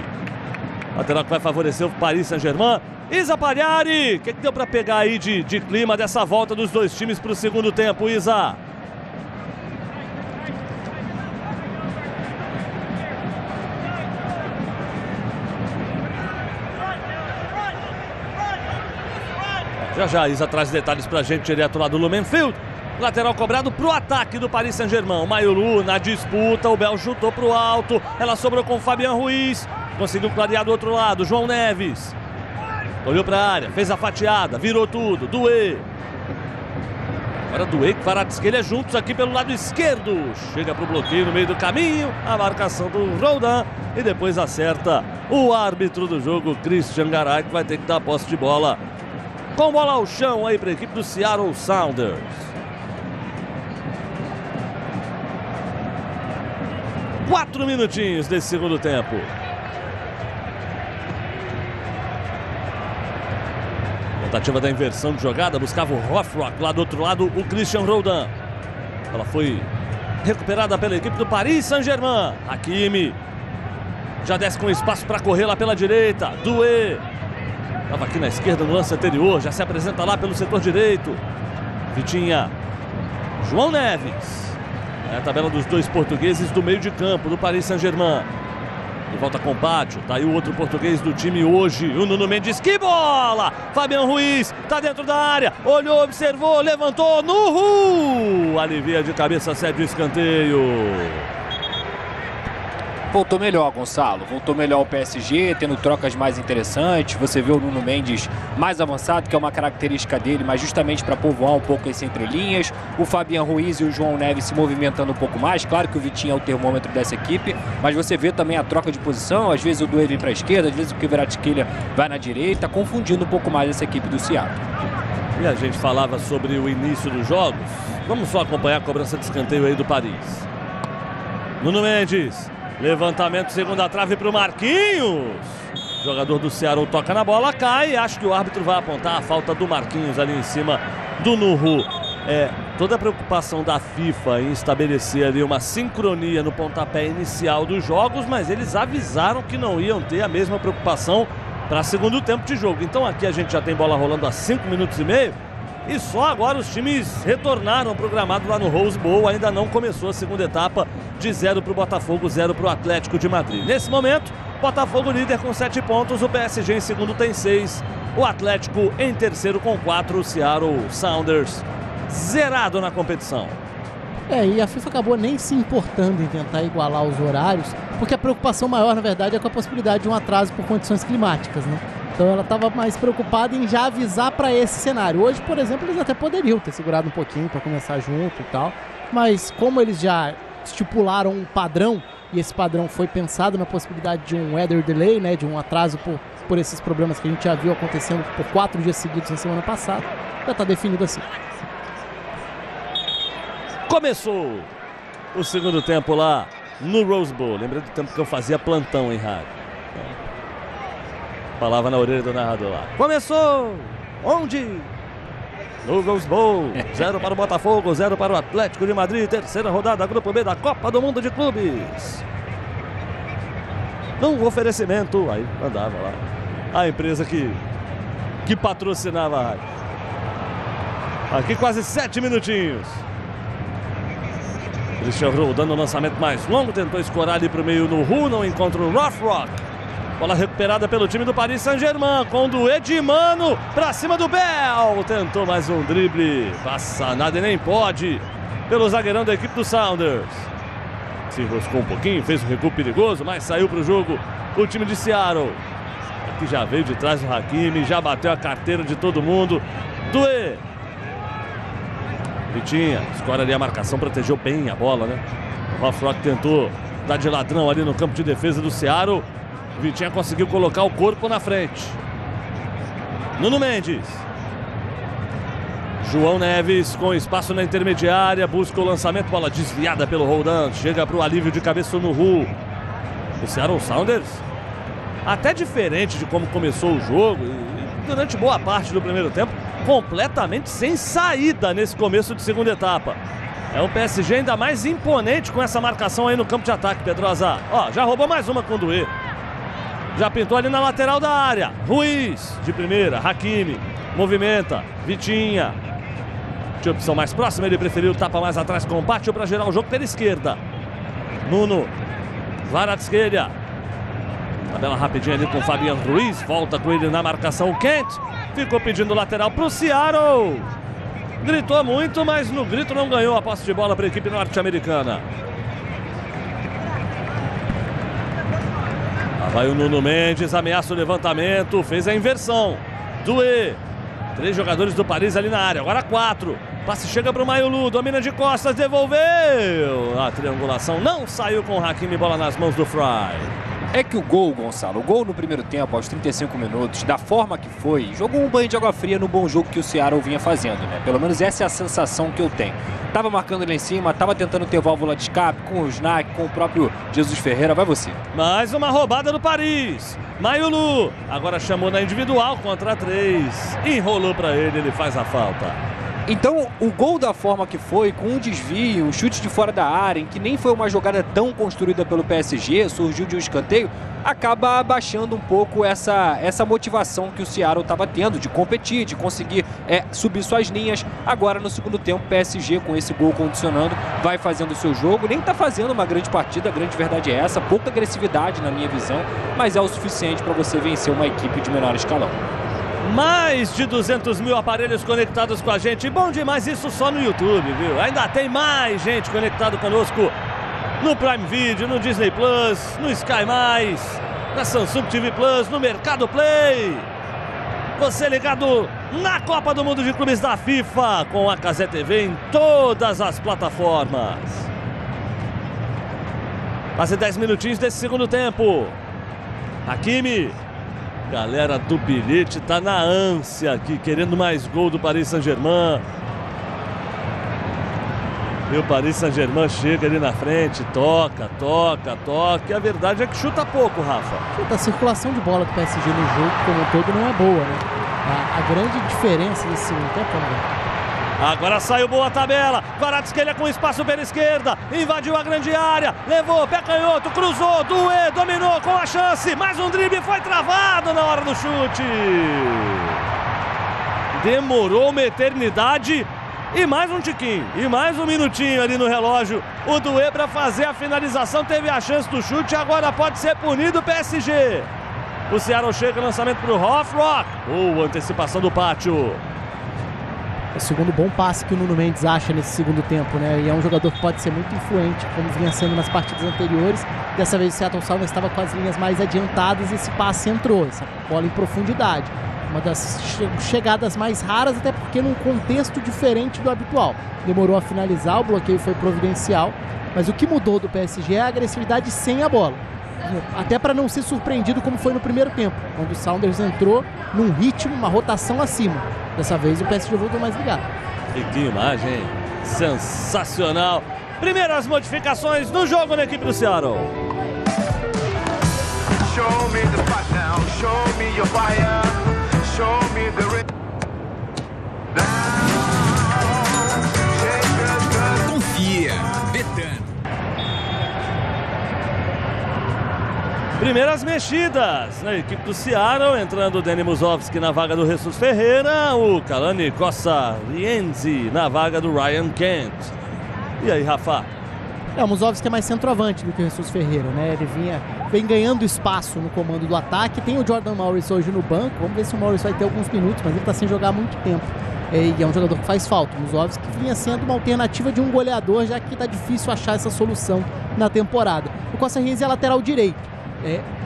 Lateral que vai favorecer o Paris Saint-Germain. Isa Pagliari, o que deu para pegar aí de clima dessa volta dos dois times para o segundo tempo, Isa? Já Isa traz detalhes pra gente direto lá do Lumenfield. Lateral cobrado pro ataque do Paris Saint-Germain. O Mayulu na disputa, o Bel chutou pro alto. Ela sobrou com o Fabian Ruiz. Conseguiu clarear do outro lado, João Neves. Olhou pra área, fez a fatiada, virou tudo. Doué. Agora Doué e Kvaratskhelia juntos aqui pelo lado esquerdo. Chega pro bloqueio no meio do caminho. A marcação do Roldan. E depois acerta o árbitro do jogo, Cristian Garay, que vai ter que dar a posse de bola. Com bola ao chão aí para a equipe do Seattle Sounders. Quatro minutinhos desse segundo tempo. Tentativa da inversão de jogada, buscava o Rothrock lá do outro lado, o Christian Roldan. Ela foi recuperada pela equipe do Paris Saint-Germain. Hakimi já desce com espaço para correr lá pela direita. Doué. Estava aqui na esquerda no lance anterior, já se apresenta lá pelo setor direito. Vitinha. João Neves. É a tabela dos dois portugueses do meio de campo do Paris Saint-Germain. De volta com Bátio, tá aí o outro português do time hoje, o Nuno Mendes. Que bola! Fabian Ruiz, tá dentro da área, olhou, observou, levantou, Nuhu! Alivia de cabeça, cede o escanteio. Voltou melhor, Gonçalo. Voltou melhor o PSG, tendo trocas mais interessantes. Você vê o Nuno Mendes mais avançado, que é uma característica dele, mas justamente para povoar um pouco as entrelinhas. O Fabian Ruiz e o João Neves se movimentando um pouco mais. Claro que o Vitinho é o termômetro dessa equipe, mas você vê também a troca de posição. Às vezes o Doué vem para a esquerda, às vezes o Kvaratskhelia vai na direita, confundindo um pouco mais essa equipe do Seattle. E a gente falava sobre o início dos jogos. Vamos só acompanhar a cobrança de escanteio aí do Paris. Nuno Mendes. Levantamento, segunda trave para o Marquinhos. O jogador do Seattle toca na bola, cai. Acho que o árbitro vai apontar a falta do Marquinhos ali em cima do Nuhu. Toda a preocupação da FIFA em estabelecer ali uma sincronia no pontapé inicial dos jogos, mas eles avisaram que não iam ter a mesma preocupação para segundo tempo de jogo. Então aqui a gente já tem bola rolando há 5 minutos e meio. E só agora os times retornaram programado lá no Rose Bowl. Ainda não começou a segunda etapa, de 0 para o Botafogo, 0 para o Atlético de Madrid. Nesse momento, Botafogo líder com 7 pontos, o PSG em segundo tem 6, o Atlético em terceiro com 4, o Seattle Sounders zerado na competição. E a FIFA acabou nem se importando em tentar igualar os horários, porque a preocupação maior, na verdade, é com a possibilidade de um atraso por condições climáticas, né? Então ela estava mais preocupada em já avisar para esse cenário. Hoje, por exemplo, eles até poderiam ter segurado um pouquinho para começar junto e tal. Mas como eles já estipularam um padrão, e esse padrão foi pensado na possibilidade de um weather delay, né, de um atraso por esses problemas que a gente já viu acontecendo por 4 dias seguidos na semana passada, já está definido assim. Começou o segundo tempo lá no Rose Bowl. Lembra do tempo que eu fazia plantão em rádio. Falava na orelha do narrador lá. Começou! Onde? No Rose Bowl. 0 para o Botafogo, 0 para o Atlético de Madrid. Terceira rodada, Grupo B da Copa do Mundo de Clubes. Num oferecimento, aí mandava lá, a empresa que patrocinava a rádio. Aqui quase 7 minutinhos. Christian Roux dando o lançamento mais longo, tentou escorar ali para o meio no Ru, não encontra o Rothrock. Bola recuperada pelo time do Paris Saint-Germain, com o duet de Mano para cima do Bell. Tentou mais um drible, passa nada e nem pode, pelo zagueirão da equipe do Sounders. Se enroscou um pouquinho, fez um recuo perigoso, mas saiu para o jogo o time de Seattle. Aqui já veio de trás do Hakimi, já bateu a carteira de todo mundo. Doué. Vitinha, escora ali a marcação, protegeu bem a bola, né? O Rothrock tentou dar de ladrão ali no campo de defesa do Seattle. Vitinha conseguiu colocar o corpo na frente. Nuno Mendes. João Neves com espaço na intermediária, busca o lançamento, bola desviada pelo Roldan, chega para o alívio de cabeça no Ru. O Seattle Sounders, até diferente de como começou o jogo, e durante boa parte do primeiro tempo, completamente sem saída nesse começo de segunda etapa. É um PSG ainda mais imponente com essa marcação aí no campo de ataque, Pedrosa. Ó, já roubou mais uma com o Doué. Já pintou ali na lateral da área. Ruiz, de primeira, Hakimi, movimenta, Vitinha. Tinha opção mais próxima, ele preferiu tapa mais atrás com o Pátio para gerar o jogo pela esquerda. Nuno, Kvaratskhelia. Tabela rapidinha ali com o Fabian Ruiz, volta com ele na marcação o Kent. Ficou pedindo lateral para o Seattle. Gritou muito, mas no grito não ganhou a posse de bola para a equipe norte-americana. Vai o Nuno Mendes, ameaça o levantamento, fez a inversão. Doué, 3 jogadores do Paris ali na área, agora 4. Passe chega para o Mayulu, domina de costas, devolveu. A triangulação não saiu com o Hakimi, bola nas mãos do Fry. É que o gol, Gonçalo, o gol no primeiro tempo, aos 35 minutos, da forma que foi, jogou um banho de água fria no bom jogo que o Seattle vinha fazendo, né? Pelo menos essa é a sensação que eu tenho. Tava marcando lá em cima, tava tentando ter válvula de escape com o Snack, com o próprio Jesus Ferreira. Vai você. Mais uma roubada do Paris. Mayulu, agora chamou na individual contra 3. Enrolou para ele faz a falta. Então, o gol da forma que foi, com um desvio, um chute de fora da área, em que nem foi uma jogada tão construída pelo PSG, surgiu de um escanteio, acaba abaixando um pouco essa motivação que o Seattle estava tendo de competir, de conseguir subir suas linhas. Agora, no segundo tempo, o PSG, com esse gol condicionando, vai fazendo o seu jogo. Nem está fazendo uma grande partida, a grande verdade é essa. Pouca agressividade, na minha visão, mas é o suficiente para você vencer uma equipe de menor escalão. Mais de 200 mil aparelhos conectados com a gente. Bom demais, isso só no YouTube, viu? Ainda tem mais gente conectado conosco no Prime Video, no Disney Plus, no Sky+, na Samsung TV Plus, no Mercado Play. Você ligado na Copa do Mundo de Clubes da FIFA, com a Cazé TV em todas as plataformas. Quase 10 minutinhos desse segundo tempo. Hakimi. Galera do bilhete tá na ânsia aqui, querendo mais gol do Paris Saint-Germain. E o Paris Saint-Germain chega ali na frente, toca. E a verdade é que chuta pouco, Rafa. A circulação de bola do PSG no jogo como um todo não é boa, né? A grande diferença desse segundo tempo, né? Agora saiu boa tabela. Kvaratskhelia com espaço pela esquerda. Invadiu a grande área. Levou, pé canhoto, cruzou. Doué dominou com a chance. Mais um drible, foi travado na hora do chute. Demorou uma eternidade. E mais um tiquinho. E mais um minutinho ali no relógio. O Doué para fazer a finalização. Teve a chance do chute. Agora pode ser punido o PSG. O Seattle chega, lançamento para o Rothrock. Boa antecipação do Pátio. É o segundo bom passe que o Nuno Mendes acha nesse segundo tempo, né? E é um jogador que pode ser muito influente, como vinha sendo nas partidas anteriores. Dessa vez o Seattle Sounders estava com as linhas mais adiantadas e esse passe entrou, essa bola em profundidade. Uma das chegadas mais raras, até porque num contexto diferente do habitual. Demorou a finalizar, o bloqueio foi providencial, mas o que mudou do PSG é a agressividade sem a bola. Até para não ser surpreendido como foi no primeiro tempo, quando o Sounders entrou num ritmo, uma rotação acima. Dessa vez o PSG voltou mais ligado. E que imagem sensacional. Primeiras modificações no jogo na equipe do Seattle. Show me the spot now, show me your fire, show me the Confia, Betano. Primeiras mexidas na equipe do Seattle, entrando o Danny Musovski na vaga do Jesus Ferreira, o Kalani Costa Rienzi na vaga do Ryan Kent. E aí, Rafa? O Musovski é mais centroavante do que o Jesus Ferreira, né? Ele vem ganhando espaço no comando do ataque. Tem o Jordan Morris hoje no banco. Vamos ver se o Morris vai ter alguns minutos, mas ele está sem jogar há muito tempo. E é um jogador que faz falta. O Musovski vinha sendo uma alternativa de um goleador, já que está difícil achar essa solução na temporada. O Costa Rienzi é lateral direito.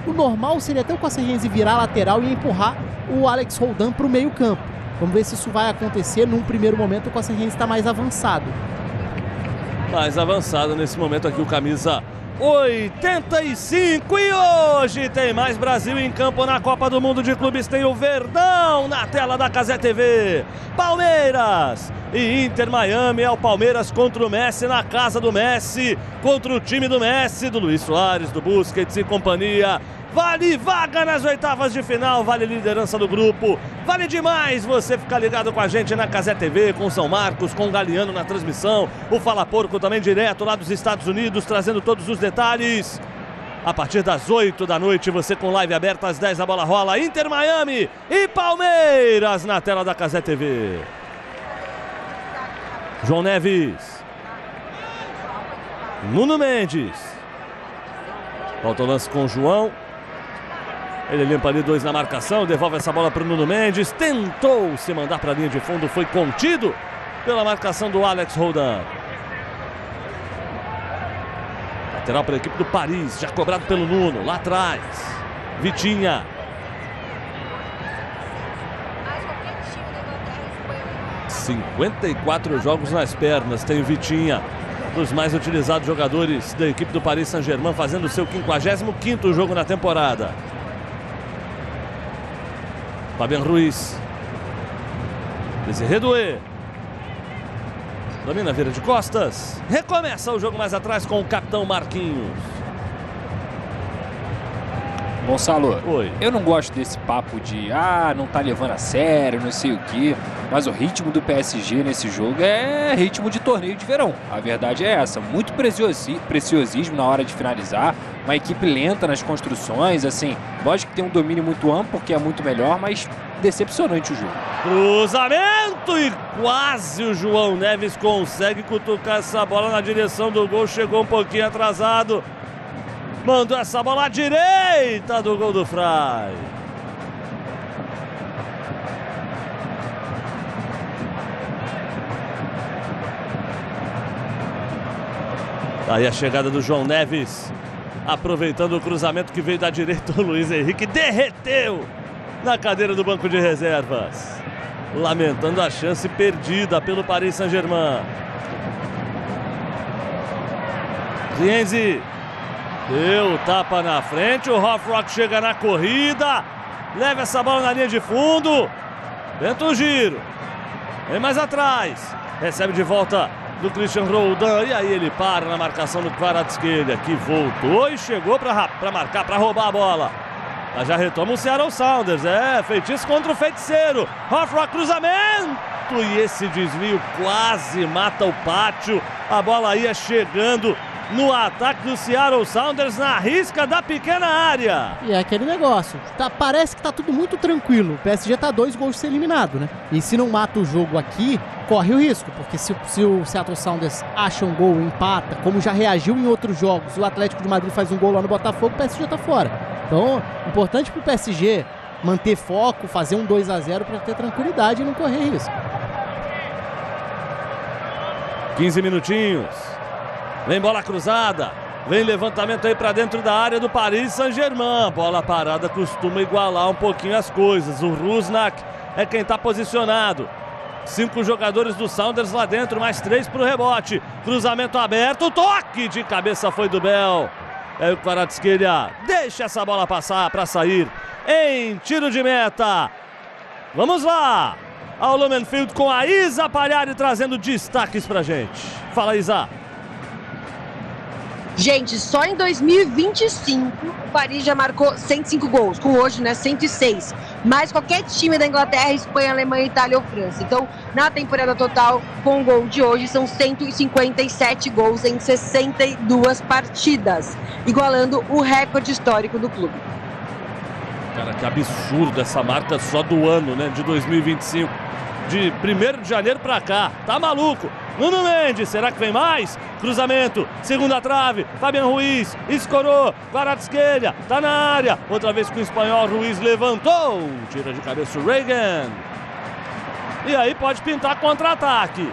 O normal seria até o Costa Rienzi virar lateral e empurrar o Alex Roldan para o meio campo. Vamos ver se isso vai acontecer. Num primeiro momento o Costa Rienzi está mais avançado. Mais avançado nesse momento aqui o camisa 85. E hoje tem mais Brasil em campo na Copa do Mundo de Clubes. Tem o Verdão na tela da Cazé TV. Palmeiras e Inter Miami. É o Palmeiras contra o Messi na casa do Messi. Contra o time do Messi, do Luiz Soares, do Busquets e companhia. Vale vaga nas oitavas de final, vale liderança do grupo. Vale demais você ficar ligado com a gente na Cazé TV, com São Marcos, com o Galeano na transmissão. O Fala Porco também direto lá dos Estados Unidos, trazendo todos os detalhes. A partir das 8 da noite, você com live aberta às 10 a bola rola. Inter Miami e Palmeiras na tela da Cazé TV. João Neves. Nuno Mendes. Volta o lance com o João. Ele limpa ali 2 na marcação, devolve essa bola para o Nuno Mendes. Tentou se mandar para a linha de fundo, foi contido pela marcação do Alex Roldan. Lateral para a equipe do Paris, já cobrado pelo Nuno, lá atrás. Vitinha. ...54 jogos nas pernas, tem o Vitinha. Um dos mais utilizados jogadores da equipe do Paris Saint-Germain, fazendo o seu 55º jogo na temporada. Fabian Ruiz. Desirê Doué. Domina, vira de costas. Recomeça o jogo mais atrás com o capitão Marquinhos. Gonçalo, Oi. Eu não gosto desse papo de não tá levando a sério, não sei o quê, mas o ritmo do PSG nesse jogo é ritmo de torneio de verão. A verdade é essa, muito preciosismo na hora de finalizar, uma equipe lenta nas construções, assim, lógico que tem um domínio muito amplo, porque é muito melhor, mas decepcionante o jogo. Cruzamento e quase o João Neves consegue cutucar essa bola na direção do gol, chegou um pouquinho atrasado. Mandou essa bola à direita do gol do Fry. Aí a chegada do João Neves. Aproveitando o cruzamento que veio da direita, o Luiz Henrique derreteu na cadeira do banco de reservas. Lamentando a chance perdida pelo Paris Saint-Germain. Rienzi. Deu tapa na frente, o Rothrock chega na corrida, leva essa bola na linha de fundo, tenta o giro, vem mais atrás, recebe de volta do Christian Roldan, e aí ele para na marcação do Kvaratskhelia, que voltou e chegou para marcar, para roubar a bola. Mas já retoma o Seattle Sounders, feitiço contra o feiticeiro, Rothrock, cruzamento, e esse desvio quase mata o pátio, a bola ia chegando no ataque do Seattle Sounders, na risca da pequena área. E é aquele negócio, parece que tá tudo muito tranquilo. O PSG tá 2 gols de ser eliminado, né? E se não mata o jogo aqui, corre o risco, porque se o Seattle Sounders acha um gol, empata, como já reagiu em outros jogos, o Atlético de Madrid faz um gol lá no Botafogo, o PSG tá fora. Então, importante pro PSG manter foco, fazer um 2-0 para ter tranquilidade e não correr risco. 15 minutinhos. Vem bola cruzada, vem levantamento aí para dentro da área do Paris Saint-Germain. Bola parada costuma igualar um pouquinho as coisas. O Rusnak é quem está posicionado. 5 jogadores do Sounders lá dentro, mais 3 para o rebote. Cruzamento aberto, toque de cabeça foi do Bell. É o Kvaratskhelia, deixa essa bola passar para sair em tiro de meta. Vamos lá, ao Lumen Field com a Isa Palhari trazendo destaques pra gente. Fala, Isa. Gente, só em 2025 o Paris já marcou 105 gols, com hoje, né, 106. Mais qualquer time da Inglaterra, Espanha, Alemanha, Itália ou França. Então, na temporada total, com o gol de hoje, são 157 gols em 62 partidas, igualando o recorde histórico do clube. Cara, que absurdo essa marca só do ano, né, de 2025. De 1º de janeiro pra cá, tá maluco? Nuno Mendes, será que vem mais? Cruzamento, segunda trave, Fabian Ruiz, escorou, Kvaratskhelia, tá na área, outra vez com o espanhol, Ruiz levantou, tira de cabeça o Reagan. E aí pode pintar contra-ataque.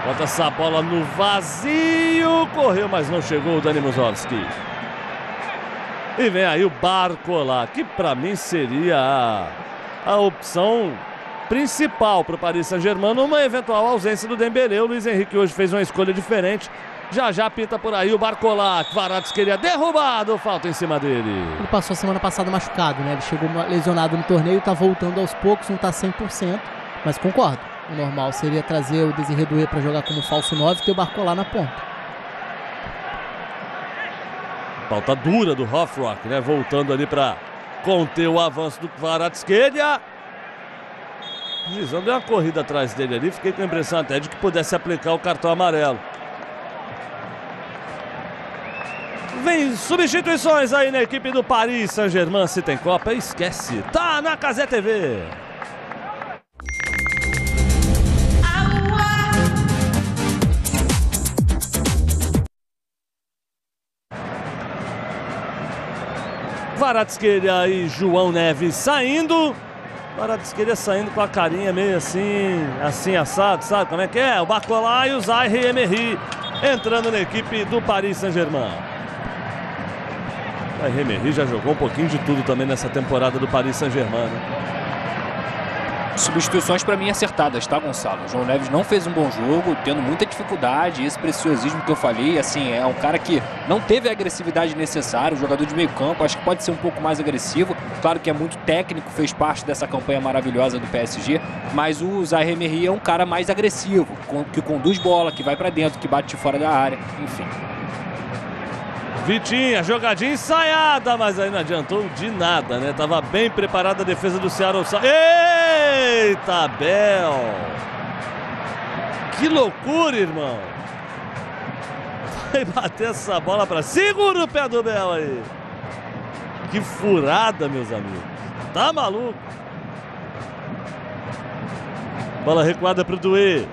Bota essa bola no vazio, correu, mas não chegou o Dani Musovski. E vem aí o Barcola, que pra mim seria a opção principal para o Paris Saint-Germain numa eventual ausência do Dembélé. O Luiz Henrique hoje fez uma escolha diferente. Já pinta por aí o Barcola. Kvaratskhelia derrubado, falta em cima dele. Ele passou a semana passada machucado, né? Ele chegou lesionado no torneio, tá voltando aos poucos, não tá 100%, mas concordo. O normal seria trazer o Désiré Doué para jogar como falso 9 e ter o Barcola na ponta. Falta dura do Rothrock, né? Voltando ali para conter o avanço do Kvaratskhelia. O Juizão deu uma corrida atrás dele ali. Fiquei com a impressão até de que pudesse aplicar o cartão amarelo. Vem substituições aí na equipe do Paris Saint-Germain. Se tem Copa, esquece. Tá na Cazé TV. Kvaratskhelia e João Neves saindo. Kvaratskhelia saindo com a carinha meio assim assado, sabe como é que é? O Barcola e o Zaire Emery entrando na equipe do Paris Saint-Germain. O Zaire Emery já jogou um pouquinho de tudo também nessa temporada do Paris Saint-Germain, né? Substituições para mim acertadas, tá, Gonçalo? O João Neves não fez um bom jogo, tendo muita dificuldade. Esse preciosismo que eu falei, assim, é um cara que não teve a agressividade necessária. O jogador de meio campo, acho que pode ser um pouco mais agressivo. Claro que é muito técnico, fez parte dessa campanha maravilhosa do PSG, mas o Zaire Emery é um cara mais agressivo, que conduz bola, que vai para dentro, que bate de fora da área, enfim. Vitinha, jogadinha ensaiada, mas aí não adiantou de nada, né? Tava bem preparada a defesa do Seattle. Eita, Bel! Que loucura, irmão! Vai bater essa bola pra... Segura o pé do Bel aí! Que furada, meus amigos! Tá maluco? Bola recuada pro Doué.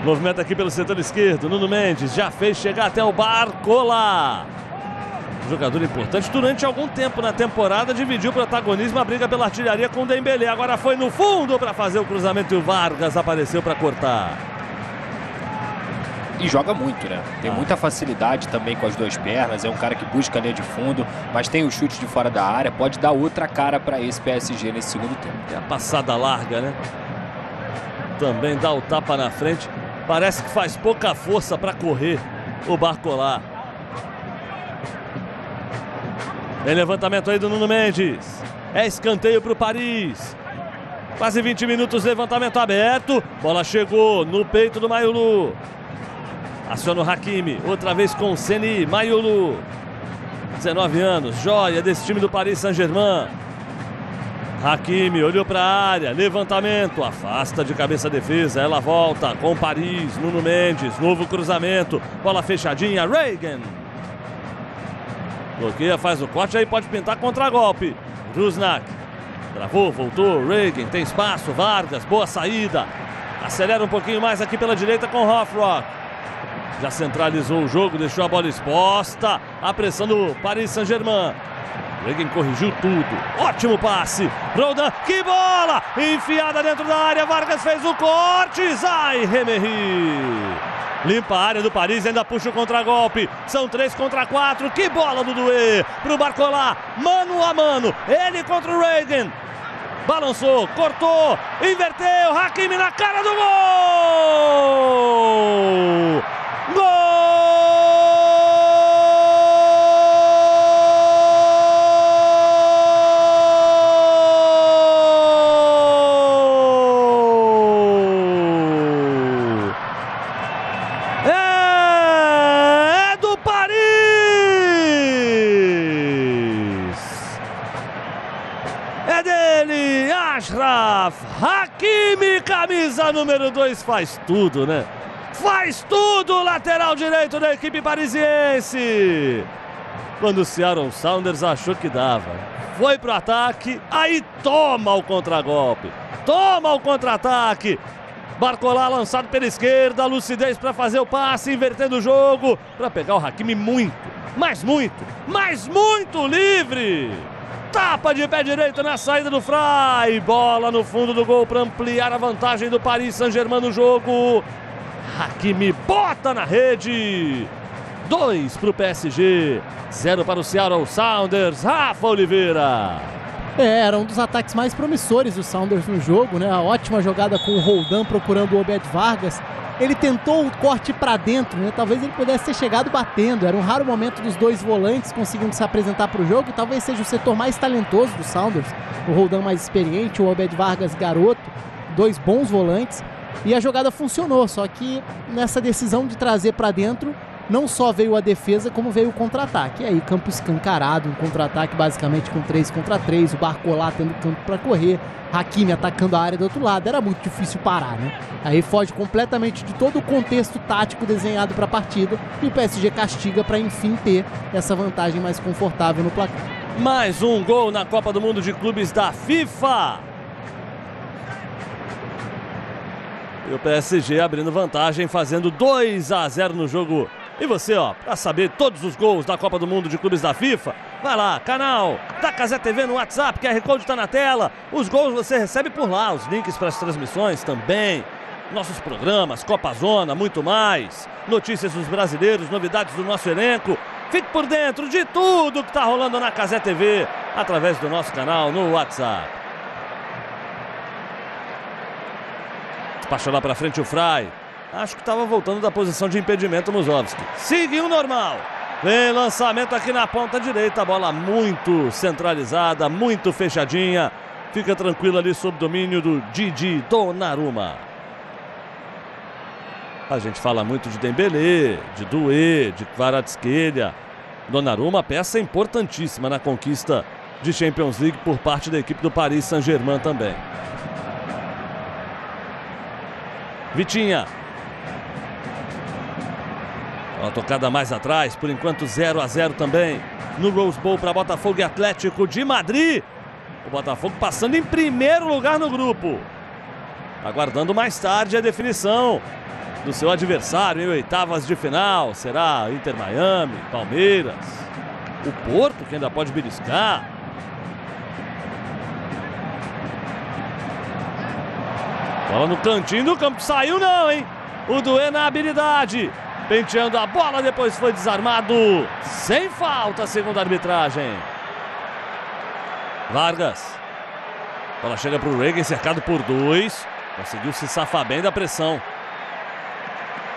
Movimento aqui pelo setor esquerdo. Nuno Mendes já fez chegar até o Barcola. Jogador importante durante algum tempo na temporada. Dividiu o protagonismo, a briga pela artilharia com o Dembélé. Agora foi no fundo para fazer o cruzamento e o Vargas apareceu para cortar. E joga muito, né? Tem muita facilidade também com as duas pernas. É um cara que busca a linha de fundo, mas tem o chute de fora da área. Pode dar outra cara para esse PSG nesse segundo tempo. É a passada larga, né? Também dá o tapa na frente. Parece que faz pouca força para correr o Barcola. Tem levantamento aí do Nuno Mendes. É escanteio para o Paris. Quase 20 minutos, levantamento aberto. Bola chegou no peito do Mayulu. Aciona o Hakimi. Outra vez com o Seni. Mayulu. 19 anos. Joia desse time do Paris Saint-Germain. Hakimi olhou para a área, levantamento, afasta de cabeça a defesa, ela volta com Paris, Nuno Mendes, novo cruzamento, bola fechadinha, Reagan. Bloqueia, faz o corte, aí pode pintar contra-golpe. Rusnak, travou, voltou, Reagan, tem espaço, Vargas, boa saída. Acelera um pouquinho mais aqui pela direita com Rothrock. Já centralizou o jogo, deixou a bola exposta, a pressão do Paris Saint-Germain. Reagan corrigiu tudo. Ótimo passe. Roldan, que bola! Enfiada dentro da área. Vargas fez o corte. Zaire Emery. Limpa a área do Paris, ainda puxa o contragolpe. São 3 contra 4. Que bola do Doué pro Barcola. Mano a mano. Ele contra o Reagan. Balançou, cortou, inverteu. Hakimi na cara do gol! Gol! Achraf Hakimi, camisa número 2, faz tudo, né? Faz tudo, lateral direito da equipe parisiense. Quando o Seattle Sounders achou que dava, foi pro ataque, aí toma o contragolpe, toma o contra-ataque. Barcola lançado pela esquerda, lucidez para fazer o passe, invertendo o jogo, para pegar o Hakimi muito livre. Tapa de pé direito na saída do Fry, bola no fundo do gol para ampliar a vantagem do Paris Saint-Germain no jogo. Hakimi bota na rede. 2 para o PSG, 0 para o Seattle Sounders. Rafa Oliveira. Era um dos ataques mais promissores do Sounders no jogo, né? A ótima jogada com o Roldan procurando o Obed Vargas. Ele tentou o corte para dentro, né? Talvez ele pudesse ter chegado batendo. Era um raro momento dos dois volantes conseguindo se apresentar para o jogo. Talvez seja o setor mais talentoso do Sounders. O Roldan mais experiente, o Obed Vargas garoto. 2 bons volantes. E a jogada funcionou, só que nessa decisão de trazer para dentro, não só veio a defesa, como veio o contra-ataque. E aí, campo escancarado, um contra-ataque basicamente com 3 contra 3, o Barcola tendo campo para correr, Hakimi atacando a área do outro lado, era muito difícil parar, né? Aí foge completamente de todo o contexto tático desenhado para a partida e o PSG castiga para enfim ter essa vantagem mais confortável no placar. Mais um gol na Copa do Mundo de Clubes da FIFA. E o PSG abrindo vantagem, fazendo 2-0 no jogo. E você, para saber todos os gols da Copa do Mundo de Clubes da FIFA, vai lá, canal da Casé TV no WhatsApp, QR Code está na tela. Os gols você recebe por lá, os links para as transmissões também. Nossos programas, Copa Zona, muito mais. Notícias dos brasileiros, novidades do nosso elenco. Fique por dentro de tudo que está rolando na Casé TV, através do nosso canal no WhatsApp. Despachou lá para frente o Fry. Acho que estava voltando da posição de impedimento Musovski. Seguiu normal. Vem lançamento aqui na ponta direita. A bola muito centralizada, muito fechadinha. Fica tranquilo ali sob domínio do Gigi Donnarumma. A gente fala muito de Dembélé, de Doué, de Kvaratskhelia. Donnarumma, peça importantíssima na conquista de Champions League por parte da equipe do Paris Saint-Germain também. Vitinha. Uma tocada mais atrás, por enquanto 0-0 também no Rose Bowl para Botafogo e Atlético de Madrid. O Botafogo passando em primeiro lugar no grupo, aguardando mais tarde a definição do seu adversário em oitavas de final. Será Inter Miami, Palmeiras, o Porto, que ainda pode beliscar. Bola no cantinho do campo, saiu não, hein? O Doué na habilidade, penteando a bola, depois foi desarmado, sem falta, segundo a arbitragem. Vargas, bola chega para o Regan, cercado por 2, conseguiu se safar bem da pressão.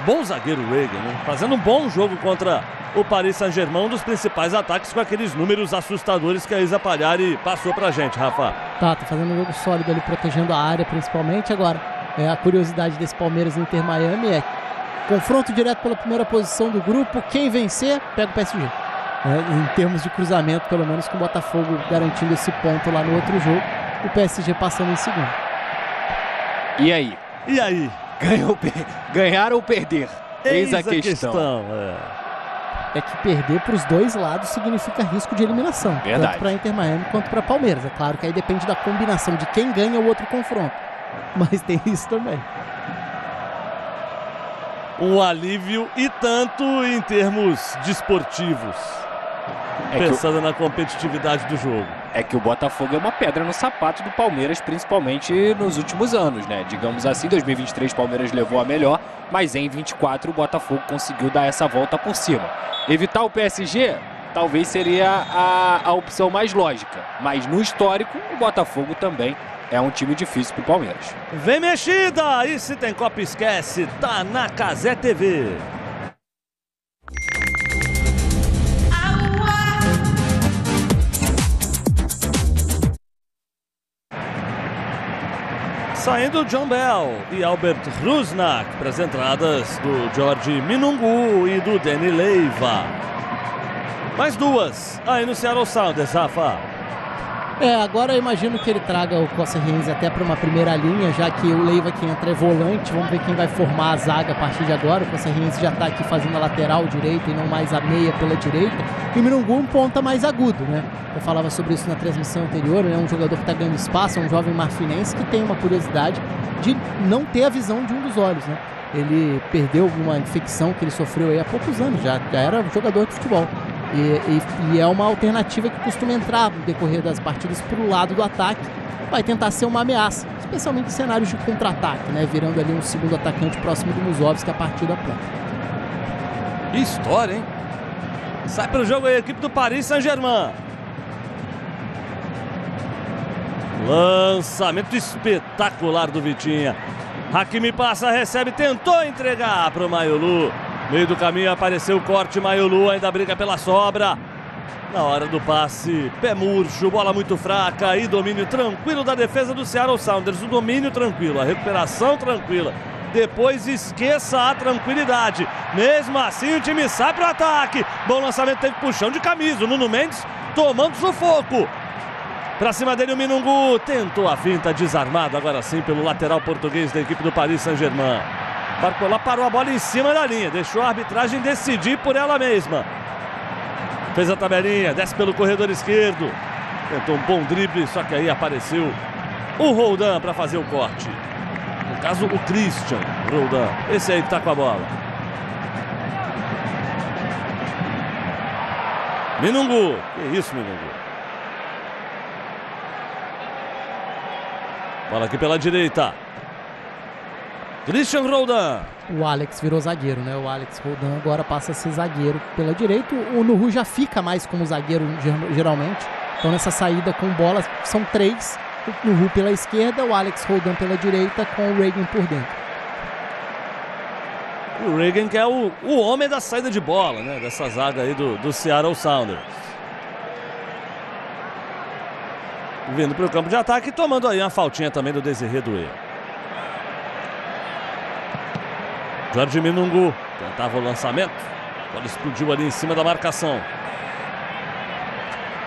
Bom zagueiro Regan, né? Fazendo um bom jogo contra o Paris Saint-Germain, um dos principais ataques com aqueles números assustadores que a Isa Pagliari passou pra gente, Rafa. Tá fazendo um jogo sólido ali, protegendo a área principalmente. Agora, a curiosidade desse Palmeiras e Inter Miami é confronto direto pela primeira posição do grupo. Quem vencer, pega o PSG. Em termos de cruzamento, pelo menos com o Botafogo garantindo esse ponto lá no outro jogo, o PSG passando em segundo. E aí? E aí? Ganhar ou perder? Eis a questão. É que perder para os dois lados significa risco de eliminação. Verdade. Tanto para Inter Miami quanto para Palmeiras. É claro que aí depende da combinação de quem ganha o outro confronto. Mas tem isso também. Um alívio e tanto em termos desportivos. Pensando na competitividade do jogo. É que o Botafogo é uma pedra no sapato do Palmeiras, principalmente nos últimos anos, né? Digamos assim, 2023 o Palmeiras levou a melhor, mas em 24 o Botafogo conseguiu dar essa volta por cima. Evitar o PSG talvez seria a opção mais lógica, mas no histórico o Botafogo também é um time difícil pro Palmeiras. Vem mexida! E se tem Copa esquece, tá na Casé TV. Saindo John Bell e Albert Rusnak para as entradas do Jorge Minungu e do Dani Leiva. Mais duas aí no Seattle Sounders, Rafa. Agora eu imagino que ele traga o Costa Rienzi até para uma primeira linha, já que o Leiva que entra é volante. Vamos ver quem vai formar a zaga a partir de agora. O Costa Rienzi já está aqui fazendo a lateral direita e não mais a meia pela direita. E o Minungu um ponta mais agudo, né? Eu falava sobre isso na transmissão anterior, né? Um jogador que está ganhando espaço, é um jovem marfinense que tem uma curiosidade de não ter a visão de um dos olhos, né? Ele perdeu uma infecção que ele sofreu aí há poucos anos, já era jogador de futebol. E é uma alternativa que costuma entrar no decorrer das partidas para o lado do ataque. Vai tentar ser uma ameaça, especialmente em cenários de contra-ataque, né? Virando ali um segundo atacante próximo do Musovski a partir da planta. Que história, hein? Sai para o jogo aí a equipe do Paris Saint-Germain. Lançamento espetacular do Vitinha. Hakimi passa, recebe, tentou entregar para o Mayolu. Meio do caminho apareceu o corte, Mayolu ainda briga pela sobra. Na hora do passe, pé murcho, bola muito fraca e domínio tranquilo da defesa do Seattle Sounders. O domínio tranquilo, a recuperação tranquila. Depois esqueça a tranquilidade. Mesmo assim o time sai para o ataque. Bom lançamento, teve puxão de camisa. O Nuno Mendes tomando sufoco. Pra cima dele o Minungu, tentou a finta, desarmado agora sim pelo lateral português da equipe do Paris Saint-Germain. Barcola parou a bola em cima da linha, deixou a arbitragem decidir por ela mesma. Fez a tabelinha, desce pelo corredor esquerdo. Tentou um bom drible, só que aí apareceu o Roldan para fazer o corte. No caso, o Christian Roldan, esse aí que tá com a bola. Minungu, que isso, Minungu. Bola aqui pela direita. Christian Roldan. O Alex virou zagueiro, né? O Alex Roldan agora passa a ser zagueiro pela direita. O Nuhu já fica mais como zagueiro geralmente. Então nessa saída com bola são 3. O Nuhu pela esquerda, o Alex Roldan pela direita com o Reagan por dentro. O Reagan que é o homem da saída de bola, né? Dessa zaga aí do Seattle Sounders. Vindo para o campo de ataque e tomando aí uma faltinha também do Desiré Doué. Jorge Minungu tentava o lançamento. A bola explodiu ali em cima da marcação.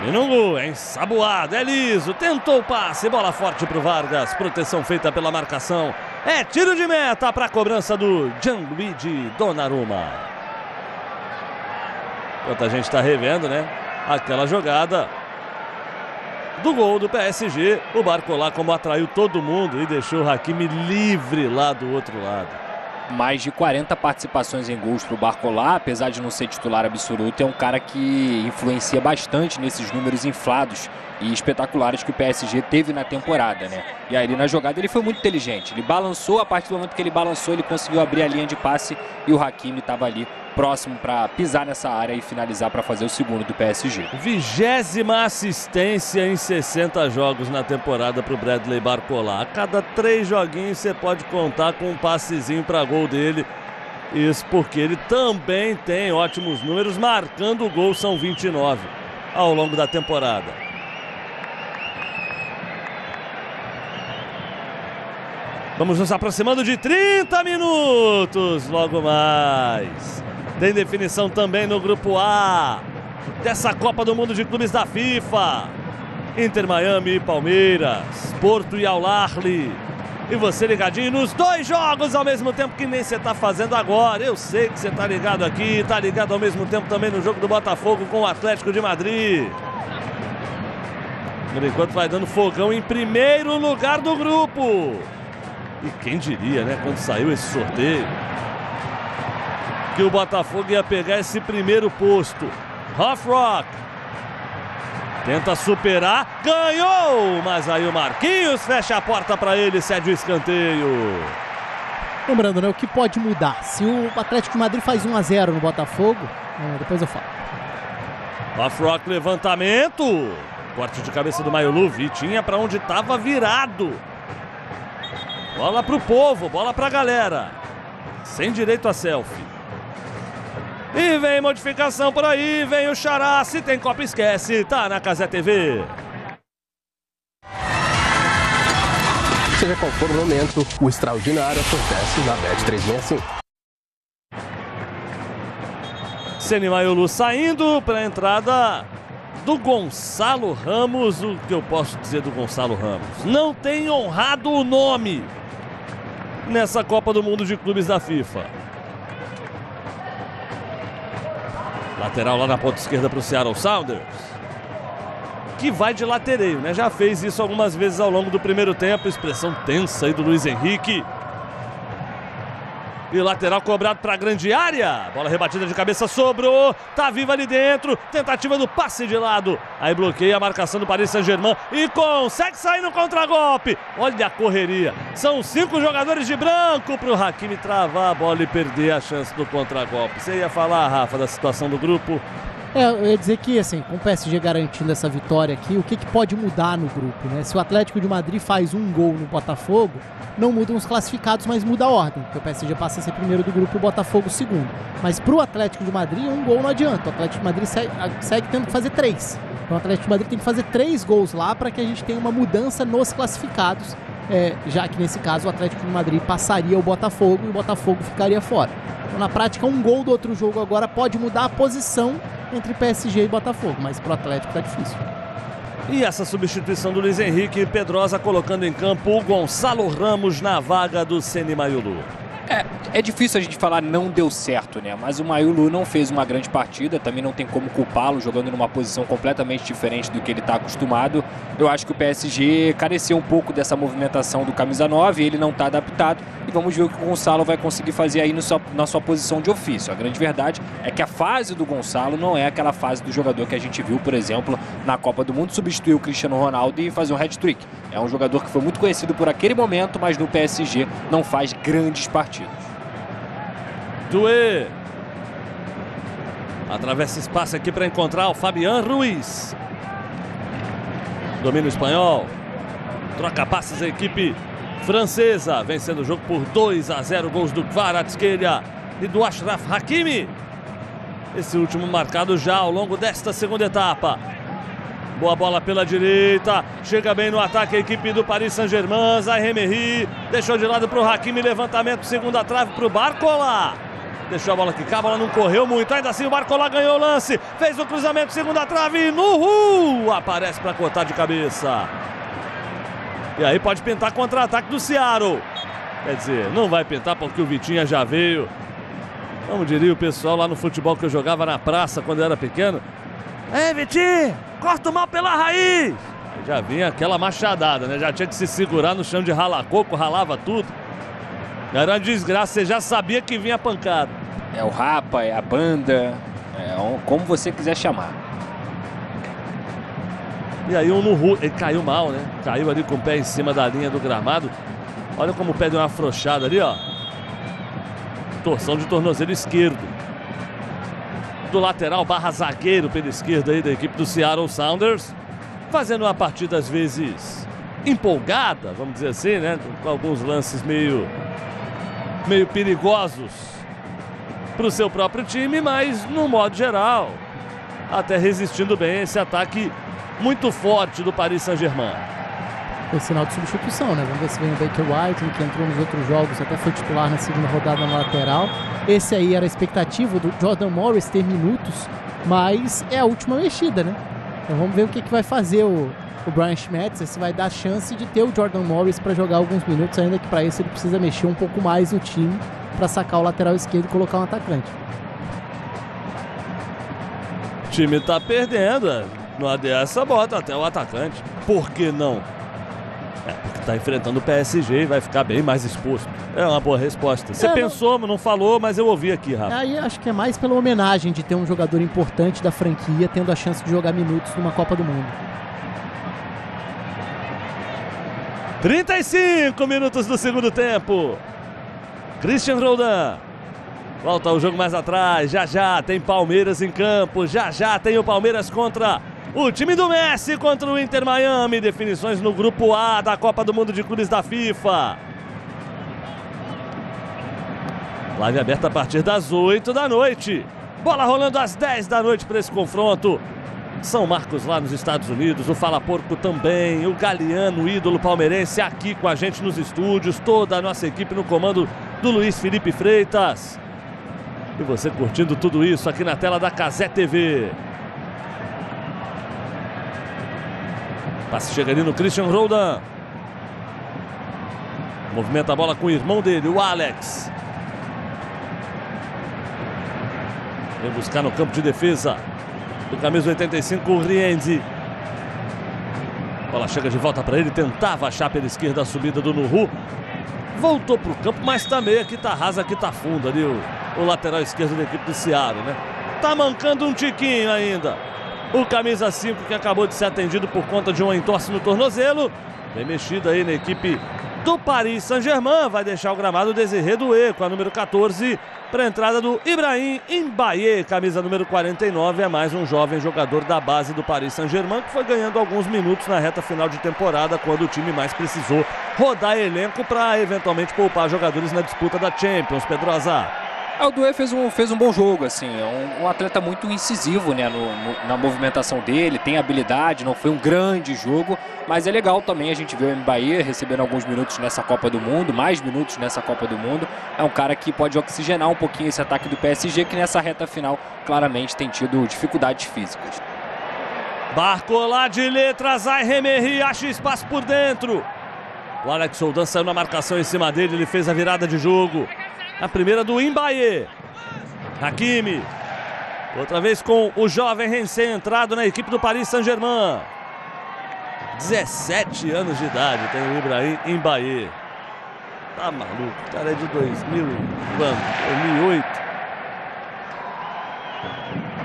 Minungu é ensaboado, é liso, tentou o passe, bola forte para o Vargas. Proteção feita pela marcação. É tiro de meta para a cobrança do Gianluigi Donnarumma. Enquanto a gente está revendo, né? Aquela jogada do gol do PSG, o Barcola como atraiu todo mundo e deixou o Hakimi livre lá do outro lado. Mais de 40 participações em gols para o Barcola, apesar de não ser titular absoluto, é um cara que influencia bastante nesses números inflados e espetaculares que o PSG teve na temporada, né? E aí na jogada ele foi muito inteligente, ele balançou, a partir do momento que ele balançou ele conseguiu abrir a linha de passe e o Hakimi estava ali próximo para pisar nessa área e finalizar para fazer o segundo do PSG. 20ª assistência em 60 jogos na temporada para o Bradley Barcola. A cada 3 joguinhos você pode contar com um passezinho para gol dele. Isso porque ele também tem ótimos números, marcando o gol, são 29 ao longo da temporada. Vamos nos aproximando de 30 minutos logo mais. Tem definição também no Grupo A dessa Copa do Mundo de Clubes da FIFA. Inter Miami e Palmeiras, Porto e Al Ahly. E você ligadinho nos 2 jogos ao mesmo tempo, que nem você está fazendo agora. Eu sei que você está ligado aqui, está ligado ao mesmo tempo também no jogo do Botafogo com o Atlético de Madrid. Por enquanto vai dando fogão em primeiro lugar do grupo. E quem diria, né, quando saiu esse sorteio, que o Botafogo ia pegar esse primeiro posto. Rock tenta superar, ganhou, mas aí o Marquinhos fecha a porta para ele, cede o escanteio. Lembrando, né, o que pode mudar? Se o Atlético de Madrid faz 1-0 no Botafogo, depois eu falo. Rock, levantamento, corte de cabeça do Mayolu, Vitinha para onde estava virado. Bola pro povo, bola pra galera. Sem direito a selfie. E vem modificação por aí, vem o Xará. Se tem Copa, esquece, tá na Cazé TV. Seja qual for o momento, o extraordinário acontece na Bet365. Ceni Mayolu saindo para a entrada do Gonçalo Ramos. O que eu posso dizer do Gonçalo Ramos? Não tem honrado o nome nessa Copa do Mundo de Clubes da FIFA. Lateral lá na ponta esquerda para o Seattle Sounders, que vai de latereio, né? Já fez isso algumas vezes ao longo do primeiro tempo. Expressão tensa aí do Luiz Henrique. E lateral cobrado para a grande área. Bola rebatida de cabeça, sobrou. Tá viva ali dentro. Tentativa do passe de lado. Aí bloqueia a marcação do Paris Saint-Germain e consegue sair no contragolpe. Olha a correria. São 5 jogadores de branco para o Hakimi travar a bola e perder a chance do contragolpe. Você ia falar, Rafa, da situação do grupo? Eu ia dizer que, assim, com o PSG garantindo essa vitória aqui, o que pode mudar no grupo, né? Se o Atlético de Madrid faz um gol no Botafogo, não mudam os classificados, mas muda a ordem, porque o PSG passa a ser primeiro do grupo e o Botafogo segundo. Mas pro Atlético de Madrid, um gol não adianta. O Atlético de Madrid segue tendo que fazer 3. Então o Atlético de Madrid tem que fazer 3 gols lá para que a gente tenha uma mudança nos classificados, já que nesse caso o Atlético de Madrid passaria o Botafogo e o Botafogo ficaria fora. Então, na prática, um gol do outro jogo agora pode mudar a posição entre PSG e Botafogo, mas pro Atlético tá difícil. E essa substituição do Luiz Henrique, Pedrosa colocando em campo o Gonçalo Ramos na vaga do Seny Mayulu. É difícil a gente falar não deu certo, né? Mas o Mayulu não fez uma grande partida, também não tem como culpá-lo, jogando numa posição completamente diferente do que ele está acostumado. Eu acho que o PSG careceu um pouco dessa movimentação do camisa 9, ele não está adaptado, e vamos ver o que o Gonçalo vai conseguir fazer aí na sua posição de ofício. A grande verdade é que a fase do Gonçalo não é aquela fase do jogador que a gente viu, por exemplo, na Copa do Mundo, substituir o Cristiano Ronaldo e fazer um hat-trick. É um jogador que foi muito conhecido por aquele momento, mas no PSG não faz grandes partidas. Doué atravessa espaço aqui para encontrar o Fabián Ruiz. Domina o espanhol. Troca passes a equipe francesa. Vencendo o jogo por 2-0. Gols do Kvaratskhelia e do Achraf Hakimi. Esse último marcado já ao longo desta segunda etapa. Boa bola pela direita. Chega bem no ataque a equipe do Paris Saint-Germain. Zaïre-Emery deixou de lado para o Hakimi. Levantamento, segunda trave para o Barcola. Deixou a bola quicar, a bola não correu muito. Ainda assim o Barcola ganhou o lance. Fez o cruzamento, segunda trave. No aparece para cortar de cabeça. E aí pode pintar contra-ataque do Seattle. Quer dizer, não vai pintar porque o Vitinha já veio. Como diria o pessoal lá no futebol que eu jogava na praça quando eu era pequeno. Ei, Vitinho, corta o mal pela raiz. Já vinha aquela machadada, né? Já tinha que se segurar no chão de rala-coco, ralava tudo. Era uma desgraça, você já sabia que vinha pancada. É o rapa, é a banda, como você quiser chamar. E aí o Nuhu, ele caiu mal, né? Caiu ali com o pé em cima da linha do gramado. Olha como o pé deu uma afrouxada ali, ó. Torção de tornozelo esquerdo. Do lateral barra zagueiro pela esquerda aí da equipe do Seattle Sounders. Fazendo uma partida às vezes empolgada, vamos dizer assim, né? Com alguns lances meio perigosos para o seu próprio time, mas no modo geral até resistindo bem esse ataque muito forte do Paris Saint-Germain. Foi sinal de substituição, né? Vamos ver se vem o Baker White, que entrou nos outros jogos, até foi titular na segunda rodada na lateral. Esse aí era a expectativa do Jordan Morris ter minutos, mas é a última mexida, né? Então vamos ver o que vai fazer o Brian Schmetzer, se vai dar chance de ter o Jordan Morris para jogar alguns minutos, ainda que para isso ele precisa mexer um pouco mais no time para sacar o lateral esquerdo e colocar um atacante. O time tá perdendo, não adianta, bota até o atacante. Por que não? Porque tá enfrentando o PSG e vai ficar bem mais exposto. É uma boa resposta. Você pensou, não falou, mas eu ouvi aqui, Rafa. Aí acho que é mais pela homenagem de ter um jogador importante da franquia tendo a chance de jogar minutos numa Copa do Mundo. 35 minutos do segundo tempo. Christian Roldan volta o jogo mais atrás. Já tem Palmeiras em campo. Já tem o Palmeiras contra o time do Messi contra o Inter Miami. Definições no grupo A da Copa do Mundo de Clubes da FIFA. Live aberta a partir das 8 da noite. Bola rolando às 10 da noite para esse confronto. São Marcos lá nos Estados Unidos, o Fala Porco também, o Galeano, o ídolo palmeirense aqui com a gente nos estúdios, toda a nossa equipe no comando do Luiz Felipe Freitas. E você curtindo tudo isso aqui na tela da Cazé TV. Passe chega ali no Christian Roldan. Movimenta a bola com o irmão dele, o Alex. Vem buscar no campo de defesa do camisa 85, o Rienzi. Bola chega de volta para ele, tentava achar pela esquerda a subida do Nuhu. Voltou para o campo, mas tá meio aqui, tá rasa, aqui tá fundo ali o lateral esquerdo da equipe do Seattle, né? Tá mancando um tiquinho ainda. O camisa 5 que acabou de ser atendido por conta de um entorse no tornozelo. Bem mexido aí na equipe do Paris Saint-Germain. Vai deixar o gramado Desiré Doué com a número 14 para a entrada do Ibrahim Mbaye, camisa número 49. É mais um jovem jogador da base do Paris Saint-Germain que foi ganhando alguns minutos na reta final de temporada, quando o time mais precisou rodar elenco para eventualmente poupar jogadores na disputa da Champions. Pedrosa. O Doué fez um bom jogo, assim, é um atleta muito incisivo, né, na movimentação dele, tem habilidade, não foi um grande jogo, mas é legal também a gente ver o Mbaye recebendo alguns minutos nessa Copa do Mundo, mais minutos nessa Copa do Mundo. É um cara que pode oxigenar um pouquinho esse ataque do PSG, que nessa reta final claramente tem tido dificuldades físicas. Barcola de letra, Zaire Emery acha espaço por dentro. O Alex Roldan saiu na marcação em cima dele, ele fez a virada de jogo. A primeira do Mbaye. Hakimi. Outra vez com o jovem recém-entrado na equipe do Paris Saint-Germain. 17 anos de idade tem o Ibrahim Mbaye. Tá maluco, o cara é de 2008.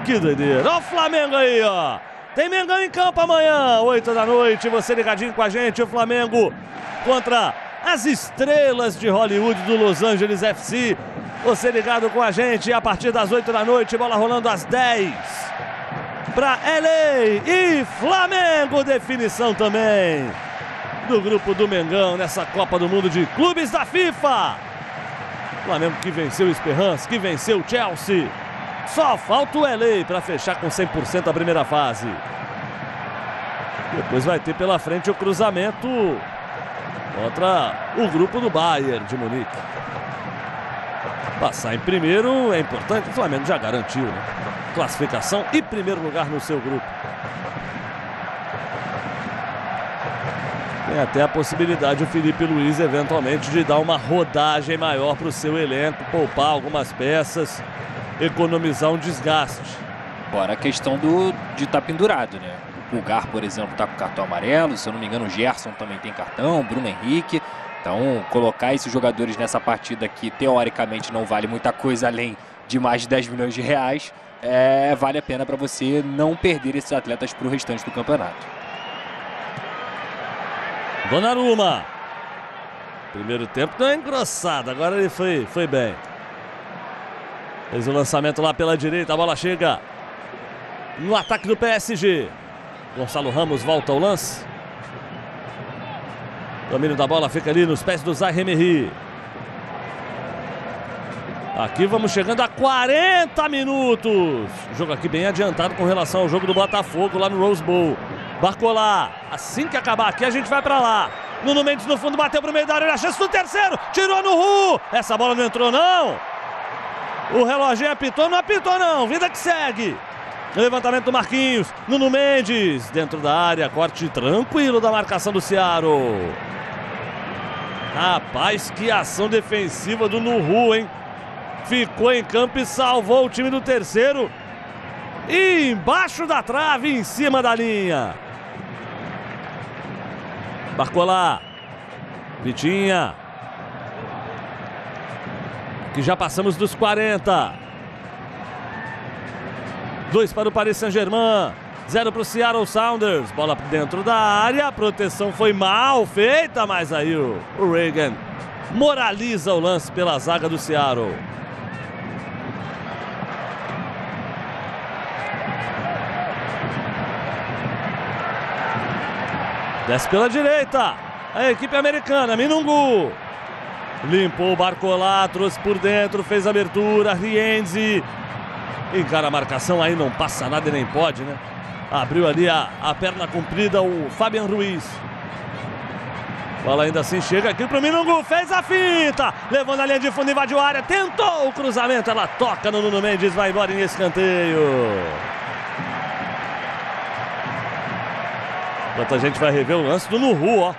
Que doideira. Olha o Flamengo aí, ó. Tem Mengão em campo amanhã, 8 da noite. Você ligadinho com a gente, o Flamengo contra as estrelas de Hollywood do Los Angeles FC. Você ligado com a gente a partir das 8 da noite, bola rolando às 10 para LA e Flamengo. Definição também do grupo do Mengão nessa Copa do Mundo de Clubes da FIFA. Flamengo que venceu o Esperance, que venceu o Chelsea. Só falta o LA para fechar com 100% a primeira fase. Depois vai ter pela frente o cruzamento contra o grupo do Bayern de Munique. Passar em primeiro é importante, o Flamengo já garantiu, né? Classificação e primeiro lugar no seu grupo. Tem até a possibilidade o Felipe Luiz eventualmente de dar uma rodagem maior para o seu elenco, poupar algumas peças, economizar um desgaste. Fora a questão de estar pendurado, né? O Pulgar, por exemplo, está com cartão amarelo. Se eu não me engano, o Gerson também tem cartão, Bruno Henrique. Então, colocar esses jogadores nessa partida que, teoricamente, não vale muita coisa além de mais de 10 milhões de reais, vale a pena para você não perder esses atletas para o restante do campeonato. Donnarumma. Primeiro tempo deu uma engrossada, agora ele foi bem. Fez o lançamento lá pela direita, a bola chega no ataque do PSG. Gonçalo Ramos volta ao lance. Domínio da bola fica ali nos pés do Zaire Emery. Aqui vamos chegando a 40 minutos. Jogo aqui bem adiantado com relação ao jogo do Botafogo lá no Rose Bowl. Barcola, assim que acabar aqui a gente vai pra lá. Nuno Mendes no fundo, bateu pro meio da área, a chance do terceiro, tirou no Ru. Essa bola não entrou não. O reloginho apitou, não apitou não, vida que segue. Levantamento do Marquinhos, Nuno Mendes, dentro da área, corte tranquilo da marcação do Seattle. Rapaz, que ação defensiva do Nuhu, hein? Ficou em campo e salvou o time do terceiro. E embaixo da trave, em cima da linha. Barcola, Vitinha. Que já passamos dos 40. 2 para o Paris Saint-Germain, 0 para o Seattle Sounders. Bola dentro da área, a proteção foi mal feita, mas aí o Reagan moraliza o lance pela zaga do Seattle. Desce pela direita, a equipe americana, Minungu. Limpou o Barcola, trouxe por dentro, fez a abertura, Rienzi. Encara a marcação, aí não passa nada e nem pode, né? Abriu ali a perna comprida o Fabian Ruiz. Bola ainda assim chega aqui pro Minungu, fez a finta, levou na linha de fundo, invadiu a área, tentou o cruzamento, ela toca no Nuno Mendes, vai embora em escanteio. Enquanto a gente vai rever o lance do Nuhu, ó.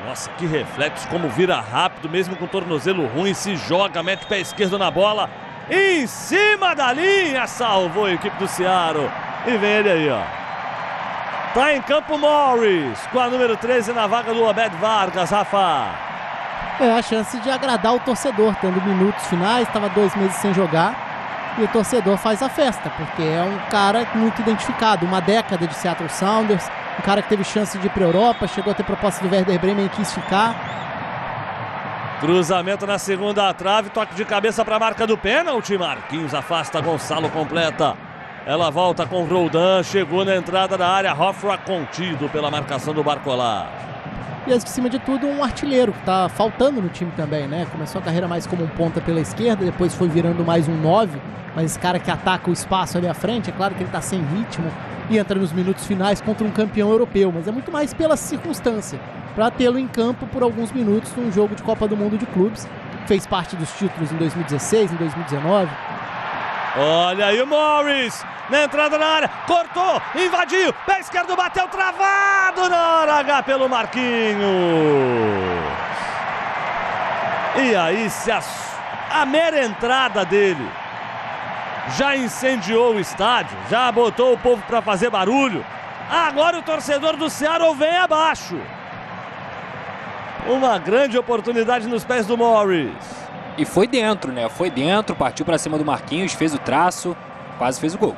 Nossa, que reflexo, como vira rápido, mesmo com o tornozelo ruim, se joga, mete o pé esquerdo na bola, em cima da linha, salvou a equipe do Seattle. E vem ele aí, ó. Tá em campo Morris, com a número 13 na vaga do Obed Vargas, Rafa. É a chance de agradar o torcedor, tendo minutos finais, estava 2 meses sem jogar. E o torcedor faz a festa, porque é um cara muito identificado, uma década de Seattle Sounders, um cara que teve chance de ir para a Europa, chegou a ter proposta do Werder Bremen e quis ficar. Cruzamento na segunda trave, toque de cabeça para a marca do pênalti. Marquinhos afasta, Gonçalo completa. Ela volta com Roldan, chegou na entrada da área, Hoffra contido pela marcação do Barcola. E acima de tudo, um artilheiro que tá faltando no time também, né? Começou a carreira mais como um ponta pela esquerda, depois foi virando mais um 9, mas esse cara que ataca o espaço ali à frente, é claro que ele tá sem ritmo e entra nos minutos finais contra um campeão europeu, mas é muito mais pela circunstância, para tê-lo em campo por alguns minutos num jogo de Copa do Mundo de Clubes, fez parte dos títulos em 2016, em 2019. Olha aí o Morris, na entrada na área, cortou, invadiu, pé esquerdo bateu, travado na hora H pelo Marquinhos. E aí se a mera entrada dele já incendiou o estádio, já botou o povo para fazer barulho. Agora o torcedor do Seattle vem abaixo. Uma grande oportunidade nos pés do Morris. E foi dentro, né? Foi dentro, partiu para cima do Marquinhos, fez o traço, quase fez o gol.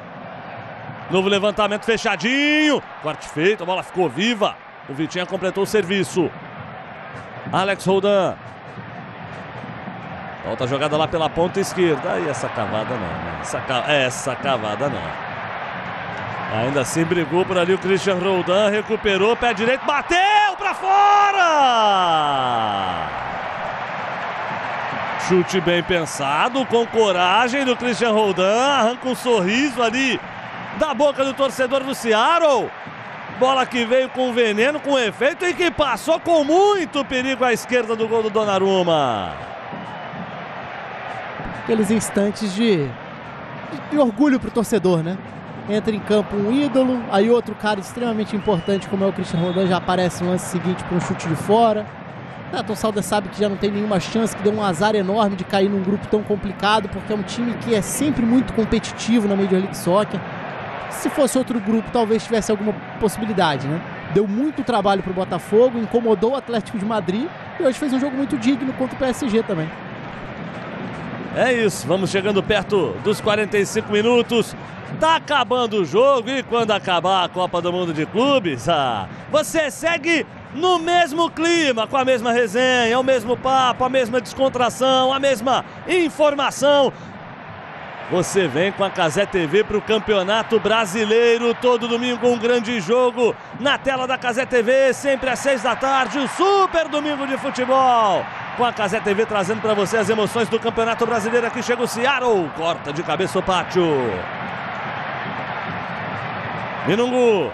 Novo levantamento fechadinho. Corte feito, a bola ficou viva. O Vitinha completou o serviço. Alex Roldan. Volta a jogada lá pela ponta esquerda. Aí essa cavada não, né? Essa cavada não. Ainda assim brigou por ali o Christian Roldan. Recuperou, pé direito, bateu pra fora! Chute bem pensado, com coragem do Christian Roldan. Arranca um sorriso ali da boca do torcedor do Seattle. Bola que veio com veneno, com efeito e que passou com muito perigo à esquerda do gol do Donnarumma. Aqueles instantes de orgulho pro torcedor, né? Entra em campo um ídolo, aí outro cara extremamente importante como é o Christian Roldan já aparece no lance seguinte para um chute de fora. Tom Salder sabe que já não tem nenhuma chance, que deu um azar enorme de cair num grupo tão complicado, porque é um time que é sempre muito competitivo na Major League Soccer. Se fosse outro grupo, talvez tivesse alguma possibilidade, né? Deu muito trabalho pro Botafogo, incomodou o Atlético de Madrid e hoje fez um jogo muito digno contra o PSG também. É isso, vamos chegando perto dos 45 minutos. Tá acabando o jogo e quando acabar a Copa do Mundo de Clubes, você segue no mesmo clima, com a mesma resenha, o mesmo papo, a mesma descontração, a mesma informação. Você vem com a Cazé TV para o Campeonato Brasileiro, todo domingo um grande jogo na tela da Cazé TV, sempre às 6 da tarde, o Super Domingo de Futebol. Com a Cazé TV trazendo para você as emoções do Campeonato Brasileiro. Aqui chega o Seattle, corta de cabeça o pátio. Minungu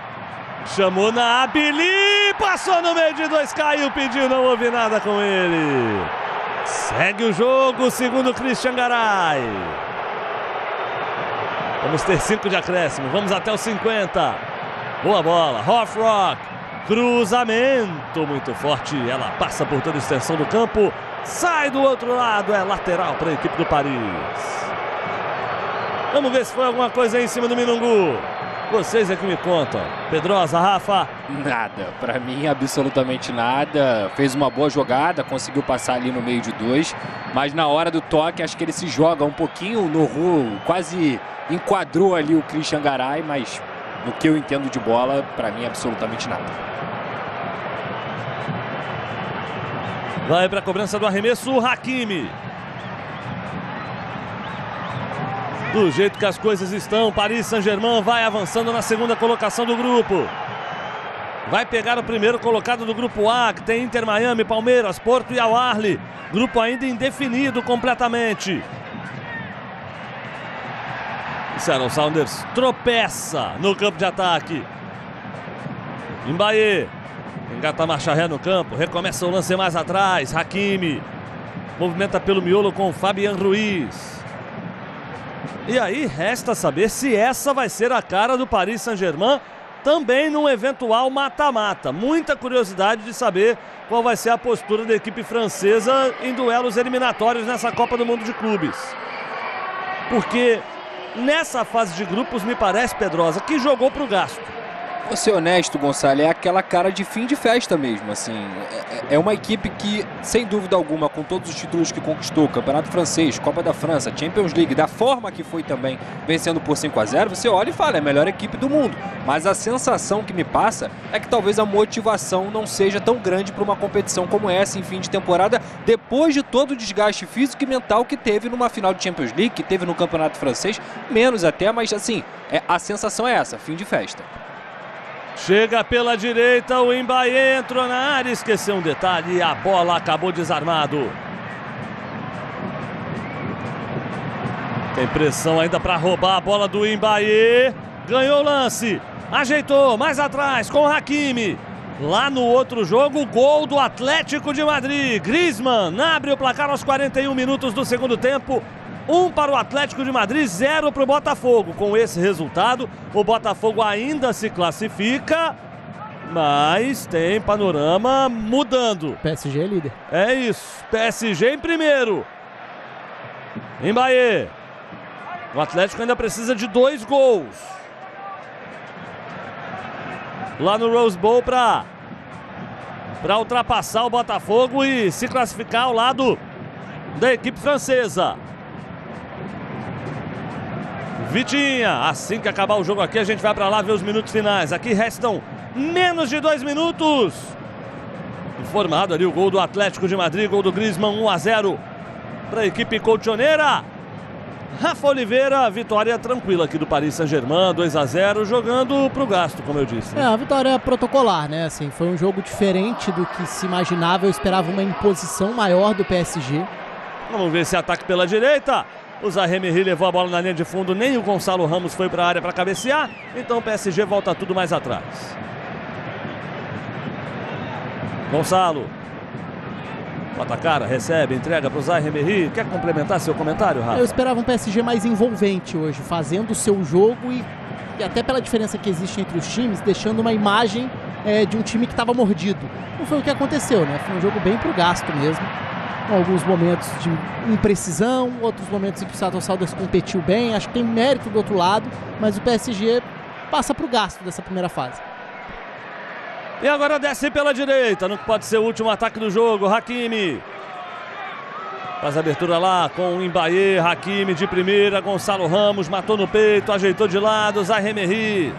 chamou na Abili, passou no meio de dois, caiu, pediu, não houve nada com ele. Segue o jogo, segundo Christian Garay. Vamos ter 5 de acréscimo, vamos até os 50. Boa bola, Hoffrock, cruzamento muito forte, ela passa por toda a extensão do campo, sai do outro lado, é lateral para a equipe do Paris. Vamos ver se foi alguma coisa aí em cima do Minungu. Vocês é que me contam. Pedrosa, Rafa? Nada, para mim absolutamente nada. Fez uma boa jogada, conseguiu passar ali no meio de dois, mas na hora do toque acho que ele se joga um pouquinho no Noru, quase enquadrou ali o Christian Garay, mas no que eu entendo de bola, para mim absolutamente nada. Vai para a cobrança do arremesso o Hakimi. Do jeito que as coisas estão, Paris Saint-Germain vai avançando na segunda colocação do grupo. Vai pegar o primeiro colocado do grupo A, que tem Inter Miami, Palmeiras, Porto e Al Ahly. Grupo ainda indefinido completamente. O Seattle Sounders tropeça no campo de ataque. Mbaye engata a marcha ré no campo, recomeça o lance mais atrás. Hakimi movimenta pelo miolo com o Fabian Ruiz. E aí resta saber se essa vai ser a cara do Paris Saint-Germain também num eventual mata-mata. Muita curiosidade de saber qual vai ser a postura da equipe francesa em duelos eliminatórios nessa Copa do Mundo de Clubes. Porque nessa fase de grupos me parece, Pedrosa, que jogou pro gasto. Vou ser honesto, Gonçalo, é aquela cara de fim de festa mesmo, assim. É uma equipe que, sem dúvida alguma, com todos os títulos que conquistou, Campeonato Francês, Copa da França, Champions League, da forma que foi também, vencendo por 5-0, você olha e fala, é a melhor equipe do mundo. Mas a sensação que me passa é que talvez a motivação não seja tão grande para uma competição como essa em fim de temporada, depois de todo o desgaste físico e mental que teve numa final de Champions League, que teve no Campeonato Francês, menos até, mas assim, a sensação é essa, fim de festa. Chega pela direita, o Mbaye entrou na área, esqueceu um detalhe, a bola acabou desarmado. Tem pressão ainda para roubar a bola do Mbaye. Ganhou o lance, ajeitou, mais atrás com o Hakimi. Lá no outro jogo, gol do Atlético de Madrid. Griezmann abre o placar aos 41 minutos do segundo tempo. 1 para o Atlético de Madrid, 0 para o Botafogo. Com esse resultado, o Botafogo ainda se classifica, mas tem panorama mudando. PSG é líder. É isso, PSG em primeiro. Mbaye. O Atlético ainda precisa de 2 gols. Lá no Rose Bowl para ultrapassar o Botafogo e se classificar ao lado da equipe francesa. Vitinha, assim que acabar o jogo aqui, a gente vai para lá ver os minutos finais. Aqui restam menos de 2 minutos. Informado ali o gol do Atlético de Madrid, gol do Griezmann, 1-0 para a equipe colchoneira. Rafa Oliveira, vitória tranquila aqui do Paris Saint-Germain, 2-0, jogando pro gasto, como eu disse. A vitória protocolar, né? Assim, foi um jogo diferente do que se imaginava. Eu esperava uma imposição maior do PSG. Vamos ver esse ataque pela direita. O Zaha-Emery levou a bola na linha de fundo, nem o Gonçalo Ramos foi para a área para cabecear, então o PSG volta tudo mais atrás. Gonçalo. Bota a cara, recebe, entrega para o Zaha-Emery. Quer complementar seu comentário, Rafa? Eu esperava um PSG mais envolvente hoje, fazendo o seu jogo e até pela diferença que existe entre os times, deixando uma imagem de um time que estava mordido. Não foi o que aconteceu, né? Foi um jogo bem pro gasto mesmo. Com alguns momentos de imprecisão, outros momentos em que o Seattle Sounders competiu bem. Acho que tem mérito do outro lado, mas o PSG passa pro gasto dessa primeira fase. E agora desce pela direita, no que pode ser o último ataque do jogo, Hakimi. Faz a abertura lá com o Mbaye, Hakimi de primeira, Gonçalo Ramos matou no peito, ajeitou de lado, Zaha-Emery.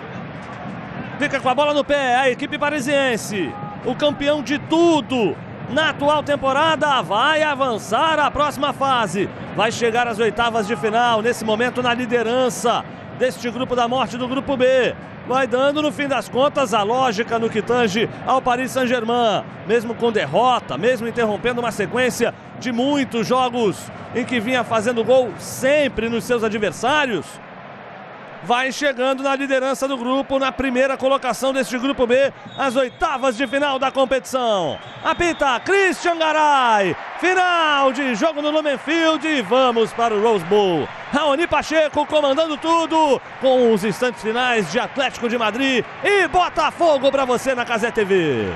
Fica com a bola no pé, a equipe parisiense, o campeão de tudo na atual temporada, vai avançar à próxima fase. Vai chegar às oitavas de final, nesse momento na liderança deste grupo da morte do grupo B. Vai dando, no fim das contas, a lógica no que tange ao Paris Saint-Germain. Mesmo com derrota, mesmo interrompendo uma sequência de muitos jogos em que vinha fazendo gol sempre nos seus adversários, vai chegando na liderança do grupo, na primeira colocação deste grupo B, às oitavas de final da competição. Apita Christian Garay, final de jogo no Lumen Field e vamos para o Rose Bowl. Raoni Pacheco comandando tudo, com os instantes finais de Atlético de Madrid e Botafogo para você na Cazé TV.